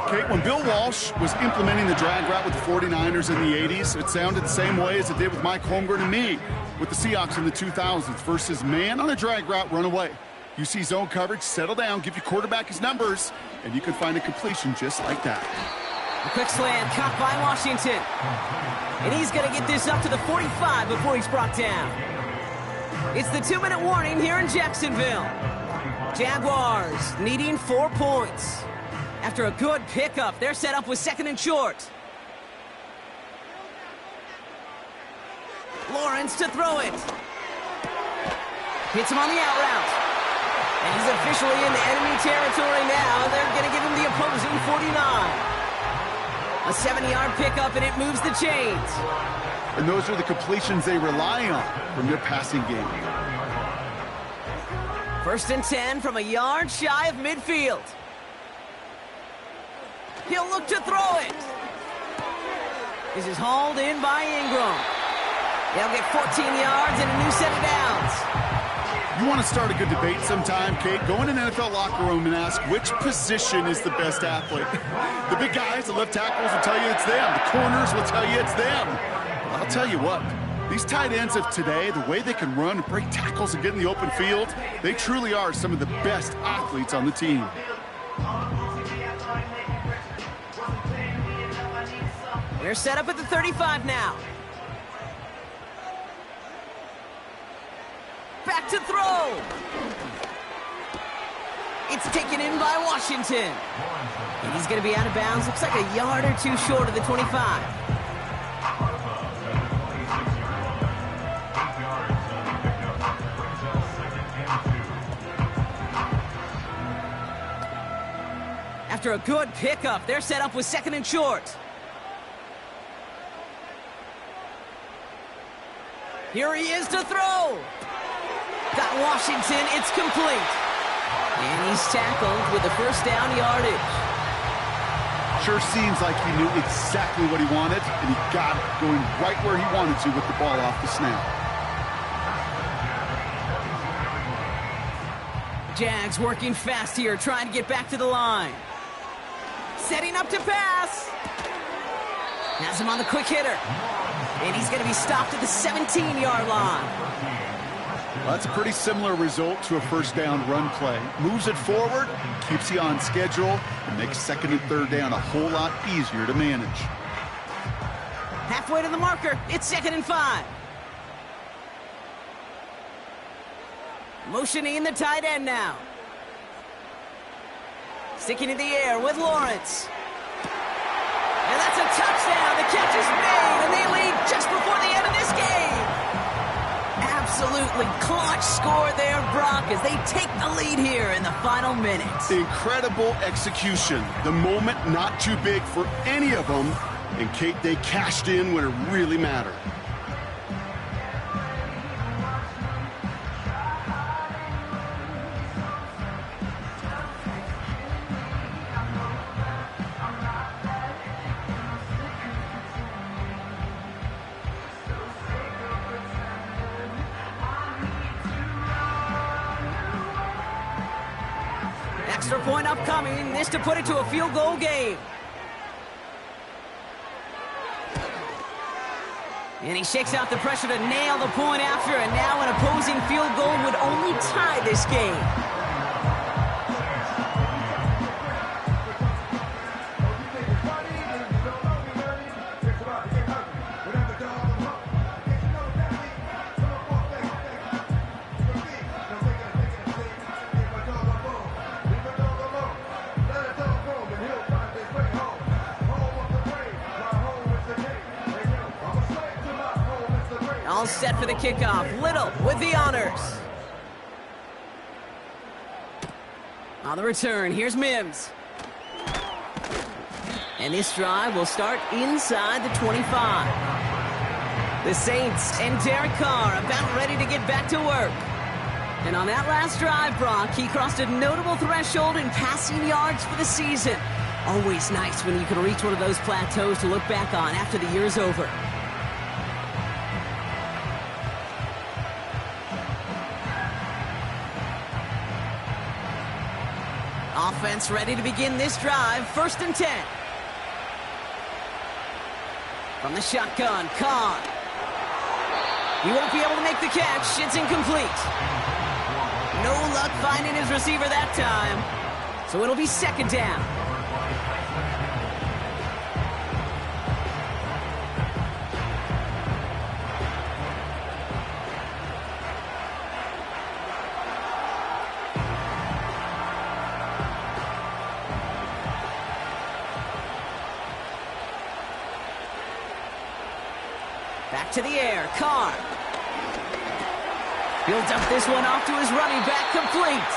Kate, when Bill Walsh was implementing the drag route with the 49ers in the 80s, it sounded the same way as it did with Mike Holmgren and me with the Seahawks in the 2000s versus man on a drag route, run away. You see zone coverage, settle down, give your quarterback his numbers, and you can find a completion just like that. A quick slant caught by Washington. And he's going to get this up to the 45 before he's brought down. It's the 2-minute warning here in Jacksonville. Jaguars needing 4 points. After a good pickup, they're set up with 2nd and short. Lawrence to throw it. Hits him on the out route. And he's officially in enemy territory now. They're going to give him the opposing 49. A 70-yard pickup, and it moves the chains. And those are the completions they rely on from their passing game. 1st and 10 from a yard shy of midfield. He'll look to throw it. This is hauled in by Ingram. They'll get 14 yards and a new set of downs. You want to start a good debate sometime, Kate? Go in an NFL locker room and ask which position is the best athlete. The big guys, the left tackles will tell you it's them. The corners will tell you it's them. Well, I'll tell you what, these tight ends of today, the way they can run and break tackles and get in the open field, they truly are some of the best athletes on the team. They're set up at the 35 now. Back to throw. It's taken in by Washington. And he's going to be out of bounds. Looks like a yard or 2 short of the 25. After a good pickup, they're set up with 2nd and short. Here he is to throw. Got Washington, it's complete. And he's tackled with the 1st down yardage. Sure seems like he knew exactly what he wanted, and he got it, going right where he wanted to with the ball off the snap. Jags working fast here, trying to get back to the line. Setting up to pass. Has him on the quick hitter. And he's going to be stopped at the 17-yard line. Well, that's a pretty similar result to a 1st down run play. Moves it forward, keeps you on schedule, and makes 2nd and 3rd down a whole lot easier to manage. Halfway to the marker, it's 2nd and 5. Motioning the tight end now. Sticking in the air with Lawrence. And that's a touchdown. The catch is made, and they lead just before the end of this game. Absolutely clutch score there, Brock, as they take the lead here in the final minutes. Incredible execution. The moment not too big for any of them. And Kate, they cashed in when it really mattered. Extra point upcoming. This to put it to a field goal game. And he shakes out the pressure to nail the point after, and now an opposing field goal would only tie this game. all set for the kickoff. Little with the honors. On the return, here's Mims. And this drive will start inside the 25. The Saints and Derek Carr about ready to get back to work. And on that last drive, Brock, he crossed a notable threshold in passing yards for the season. Always nice when you can reach one of those plateaus to look back on after the year's over. Offense ready to begin this drive. 1st and 10. From the shotgun, Carr. He won't be able to make the catch. It's incomplete. No luck finding his receiver that time. So it'll be 2nd down. Back to the air, Carr. He'll dump this one off to his running back, complete.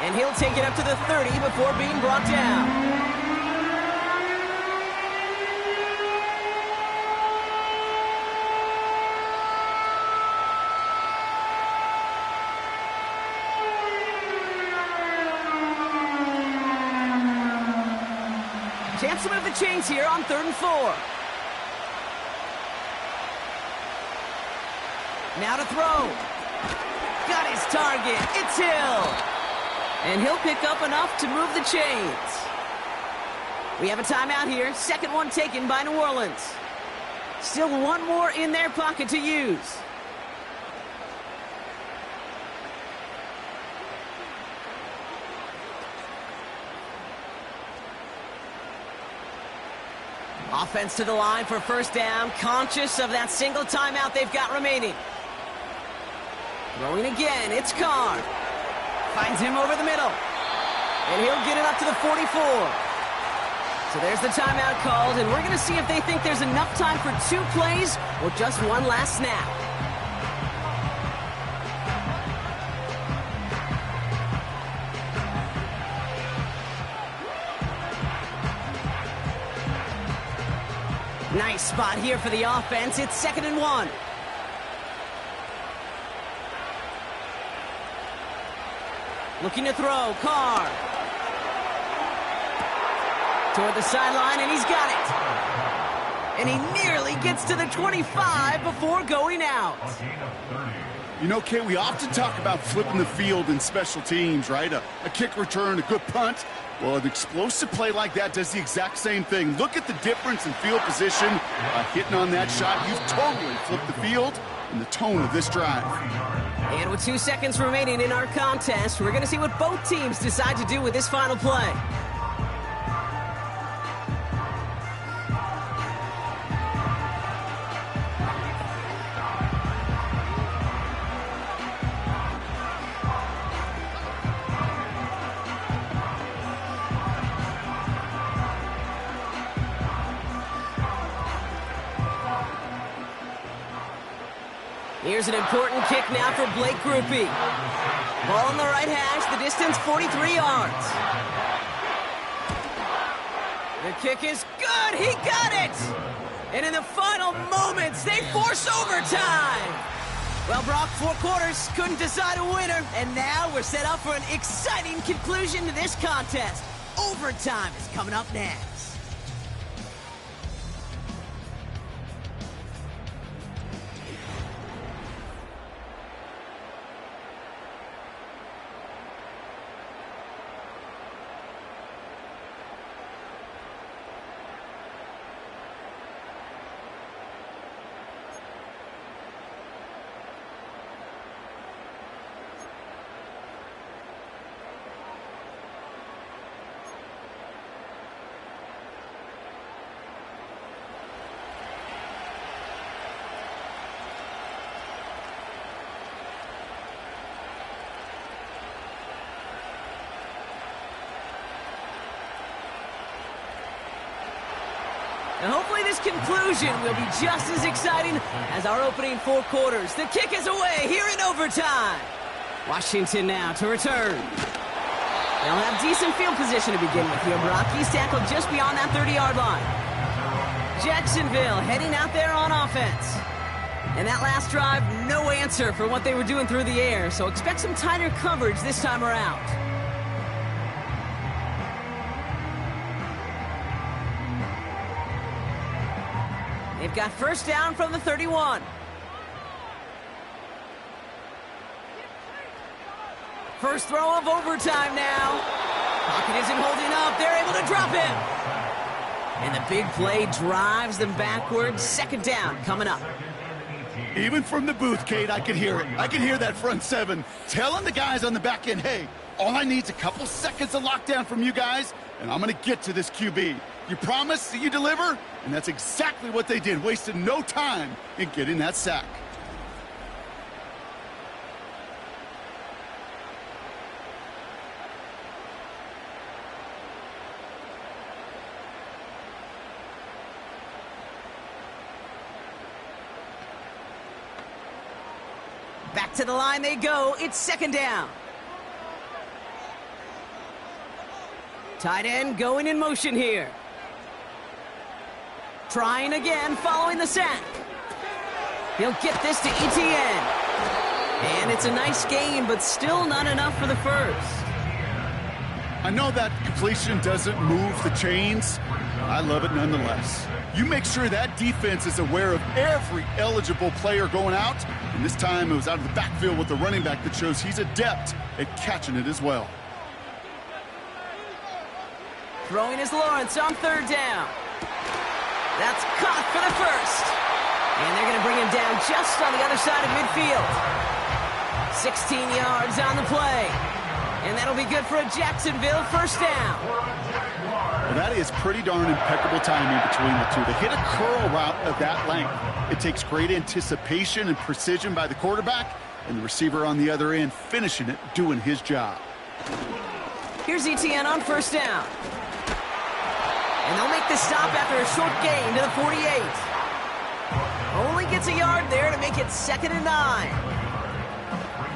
And he'll take it up to the 30 before being brought down. Chance to move the chains here on 3rd and 4. Now to throw. Got his target. It's Hill. And he'll pick up enough to move the chains. We have a timeout here. 2nd one taken by New Orleans. Still one more in their pocket to use. Offense to the line for 1st down. Conscious of that single timeout they've got remaining. Throwing again, it's Carr. Finds him over the middle. And he'll get it up to the 44. So there's the timeout called, and we're going to see if they think there's enough time for 2 plays or just one last snap. Nice spot here for the offense. It's 2nd and 1. Looking to throw, Carr. Toward the sideline, and he's got it. And he nearly gets to the 25 before going out. You know, Kay, we often talk about flipping the field in special teams, right? A kick return, a good punt. Well, an explosive play like that does the exact same thing. Look at the difference in field position. Hitting on that shot, you've totally flipped the field and the tone of this drive. And with 2 seconds remaining in our contest, we're going to see what both teams decide to do with this final play. Here's an important kick now for Blake Grupe. Ball on the right hash, the distance 43 yards. The kick is good, he got it! And in the final moments, they force overtime! Well, Brock, 4 quarters couldn't decide a winner, and now we're set up for an exciting conclusion to this contest. Overtime is coming up next. And hopefully this conclusion will be just as exciting as our opening 4 quarters. The kick is away here in overtime. Washington now to return. They'll have decent field position to begin with here, Brock. He's tackled just beyond that 30-yard line. Jacksonville heading out there on offense. And that last drive, no answer for what they were doing through the air, so expect some tighter coverage this time around. They've got first down from the 31. First throw of overtime now. Pocket isn't holding up. They're able to drop him. And the big play drives them backwards. Second down coming up. Even from the booth, Kate, I could hear it. I could hear that front 7 telling the guys on the back end, hey, all I need is a couple seconds of lockdown from you guys, and I'm going to get to this QB. You promise that you deliver? And that's exactly what they did, wasted no time in getting that sack. Back to the line they go. It's second down. Tight end going in motion here. Trying again, following the sack. He'll get this to ETN. And it's a nice game, but still not enough for the first. I know that completion doesn't move the chains. I love it nonetheless. You make sure that defense is aware of every eligible player going out. And this time it was out of the backfield with the running back that shows he's adept at catching it as well. Throwing is Lawrence on third down. That's caught for the first. And they're going to bring him down just on the other side of midfield. 16 yards on the play. And that'll be good for a Jacksonville first down. Well, that is pretty darn impeccable timing between the two. To hit a curl route of that length, it takes great anticipation and precision by the quarterback, and the receiver on the other end finishing it, doing his job. Here's ETN on first down. And they'll make the stop after a short gain to the 48. Only gets a yard there to make it 2nd and 9.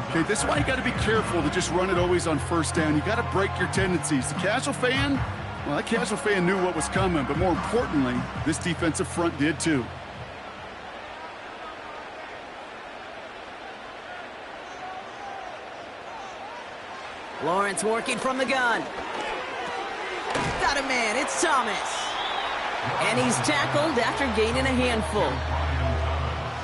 Okay, this is why you got to be careful to just run it always on first down. You got to break your tendencies. The casual fan, well, that casual fan knew what was coming, but more importantly, this defensive front did too. Lawrence working from the gun. Got a man, it's Thomas. And he's tackled after gaining a handful.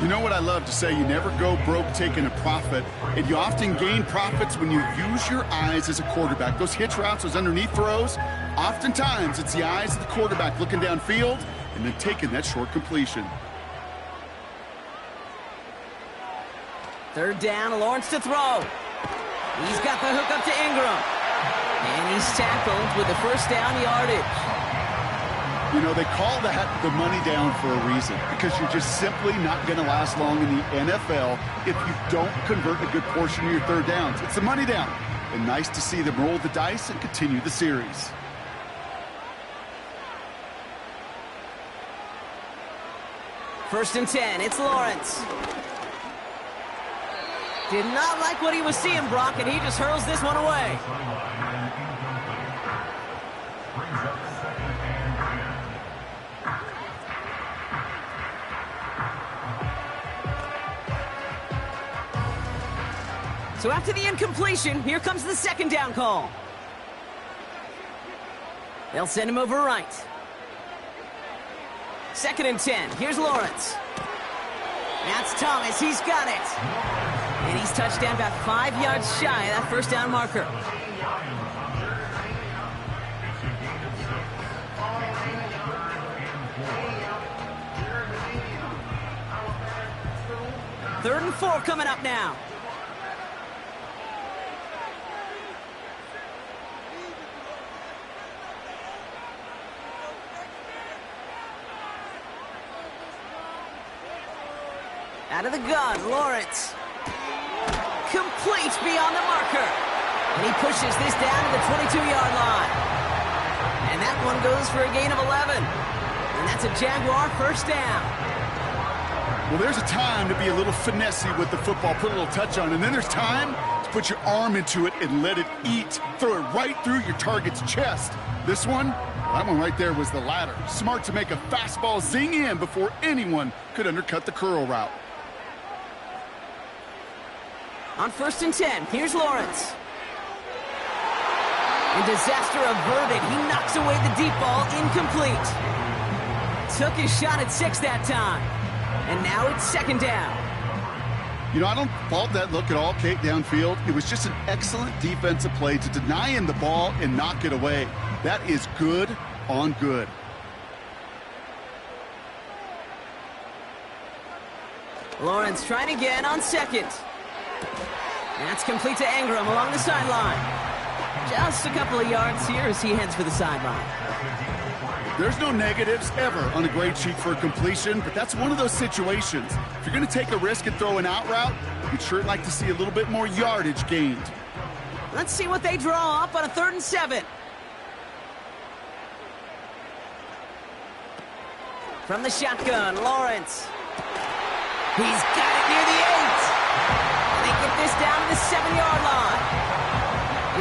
You know what I love to say? You never go broke taking a profit, and you often gain profits when you use your eyes as a quarterback. Those hitch routes, those underneath throws, oftentimes it's the eyes of the quarterback looking downfield and then taking that short completion. Third down, Lawrence to throw. He's got the hook up to Ingram. And he's tackled with the first down yardage. You know, they call that the money down for a reason, because you're just simply not going to last long in the NFL if you don't convert a good portion of your third downs. It's the money down. And nice to see them roll the dice and continue the series. First and 10, it's Lawrence. Did not like what he was seeing, Brock, and he just hurls this one away. So after the incompletion, here comes the second down call. They'll send him over right. 2nd and 10. Here's Lawrence. That's Thomas. He's got it. And he's touched down about 5 yards shy of that first down marker. Third and 4 coming up now. Out of the gun, Lawrence. Complete beyond the marker. And he pushes this down to the 22-yard line. And that one goes for a gain of 11. And that's a Jaguar first down. Well, there's a time to be a little finessey with the football, put a little touch on, and then there's time to put your arm into it and let it eat. Throw it right through your target's chest. This one, that one right there was the latter. Smart to make a fastball zing in before anyone could undercut the curl route. On 1st and 10, here's Lawrence. And disaster averted. He knocks away the deep ball, incomplete. Took his shot at 6 that time. And now it's 2nd down. You know, I don't fault that look at all, Kate, downfield. It was just an excellent defensive play to deny him the ball and knock it away. That is good on good. Lawrence trying again on 2nd. That's complete to Ingram along the sideline. Just a couple of yards here as he heads for the sideline. There's no negatives ever on a grade sheet for a completion, but that's one of those situations. If you're going to take a risk and throw an out route, you'd sure like to see a little bit more yardage gained. Let's see what they draw up on a 3rd and 7. From the shotgun, Lawrence. He's got it near the 8. They get this down to the 7-yard line.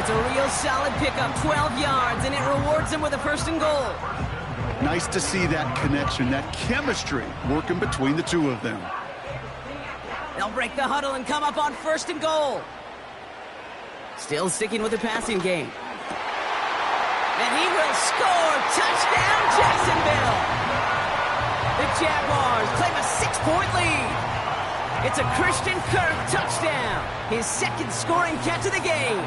It's a real solid pickup, 12 yards, and it rewards them with a 1st and goal. Nice to see that connection, that chemistry working between the two of them. They'll break the huddle and come up on 1st and goal. Still sticking with the passing game. And he will score. Touchdown, Jacksonville. The Jaguars claim a 6-point lead. It's a Christian Kirk touchdown. His 2nd scoring catch of the game.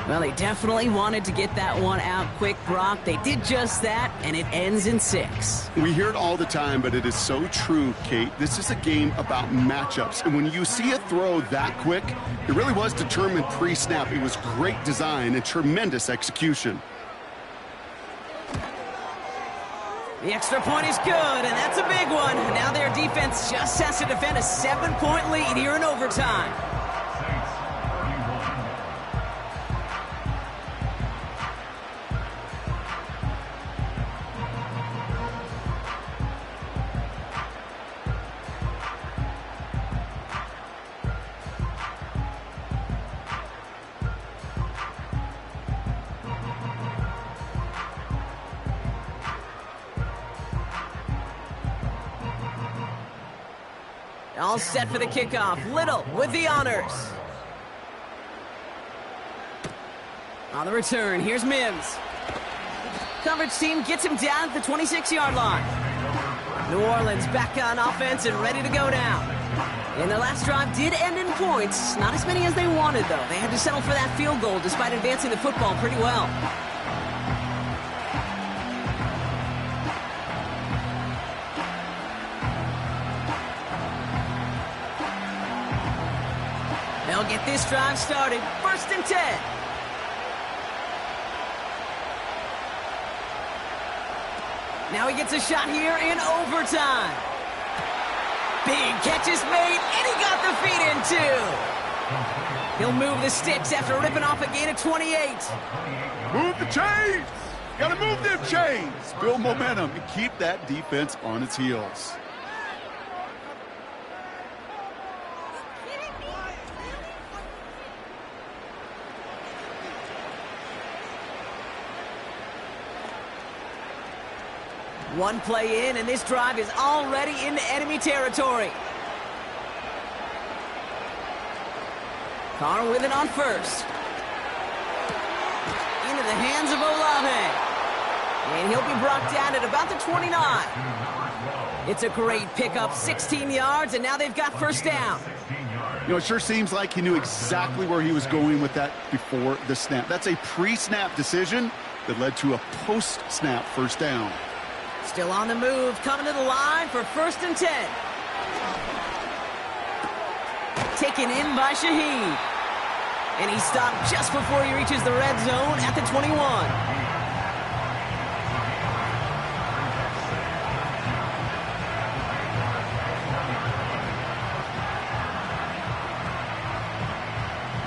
Well, they definitely wanted to get that one out quick, Brock. They did just that, and it ends in 6. We hear it all the time, but it is so true, Kate. This is a game about matchups. And when you see a throw that quick, it really was determined pre-snap. It was great design and tremendous execution. The extra point is good, and that's a big one. Now their defense just has to defend a 7-point lead here in overtime. All set for the kickoff. Little with the honors. On the return, here's Mims. Coverage team gets him down at the 26-yard line. New Orleans back on offense and ready to go now. And their last drive did end in points. Not as many as they wanted, though. They had to settle for that field goal despite advancing the football pretty well. They'll get this drive started. 1st and 10. Now he gets a shot here in overtime. Big catch is made, and he got the feet in, too. He'll move the sticks after ripping off a gain of 28. Move the chains! Gotta move them chains! Build momentum and keep that defense on its heels. One play in, and this drive is already into enemy territory. Carr with it on 1st. Into the hands of Olave. And he'll be brought down at about the 29. It's a great pickup, 16 yards, and now they've got 1st down. You know, it sure seems like he knew exactly where he was going with that before the snap. That's a pre-snap decision that led to a post-snap 1st down. Still on the move, coming to the line for 1st and 10. Taken in by Shaheed. And he stopped just before he reaches the red zone at the 21.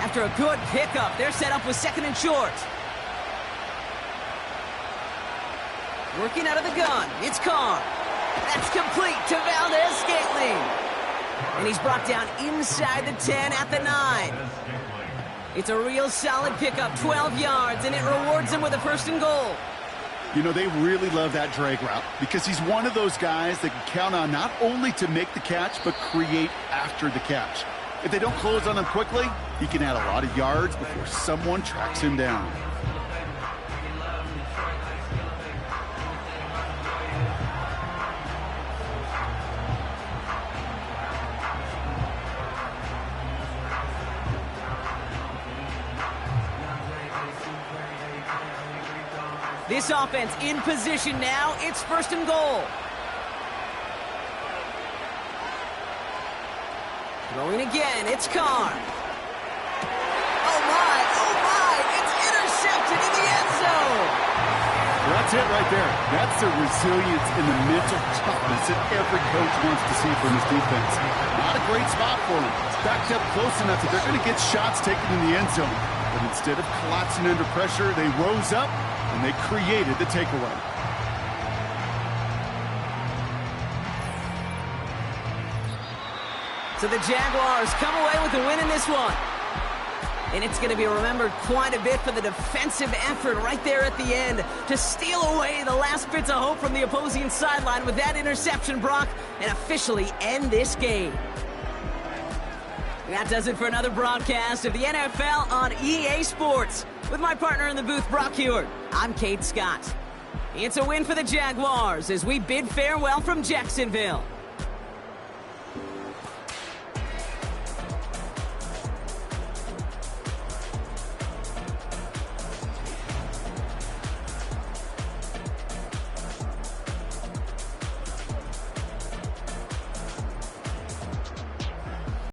After after a good pickup. They're set up with 2nd and short. Working out of the gun, it's Carr. That's complete to Valdez-Scantling. And he's brought down inside the 10 at the 9. It's a real solid pickup, 12 yards, and it rewards him with a 1st and goal. You know, they really love that drag route because he's one of those guys that can count on not only to make the catch, but create after the catch. If they don't close on him quickly, he can add a lot of yards before someone tracks him down. This offense in position now. It's 1st and goal. Throwing again. It's Carr. Oh, my. It's intercepted in the end zone. Well, that's it right there. That's the resilience and the mental toughness that every coach wants to see from his defense. Not a great spot for him. It's backed up close enough that they're going to get shots taken in the end zone. But instead of collapsing under pressure, they rose up and they created the takeaway. So the Jaguars come away with a win in this one. And it's going to be remembered quite a bit for the defensive effort right there at the end to steal away the last bits of hope from the opposing sideline with that interception, Brock, and officially end this game. That does it for another broadcast of the NFL on EA Sports. With my partner in the booth, Brock Hewitt, I'm Kate Scott. It's a win for the Jaguars as we bid farewell from Jacksonville.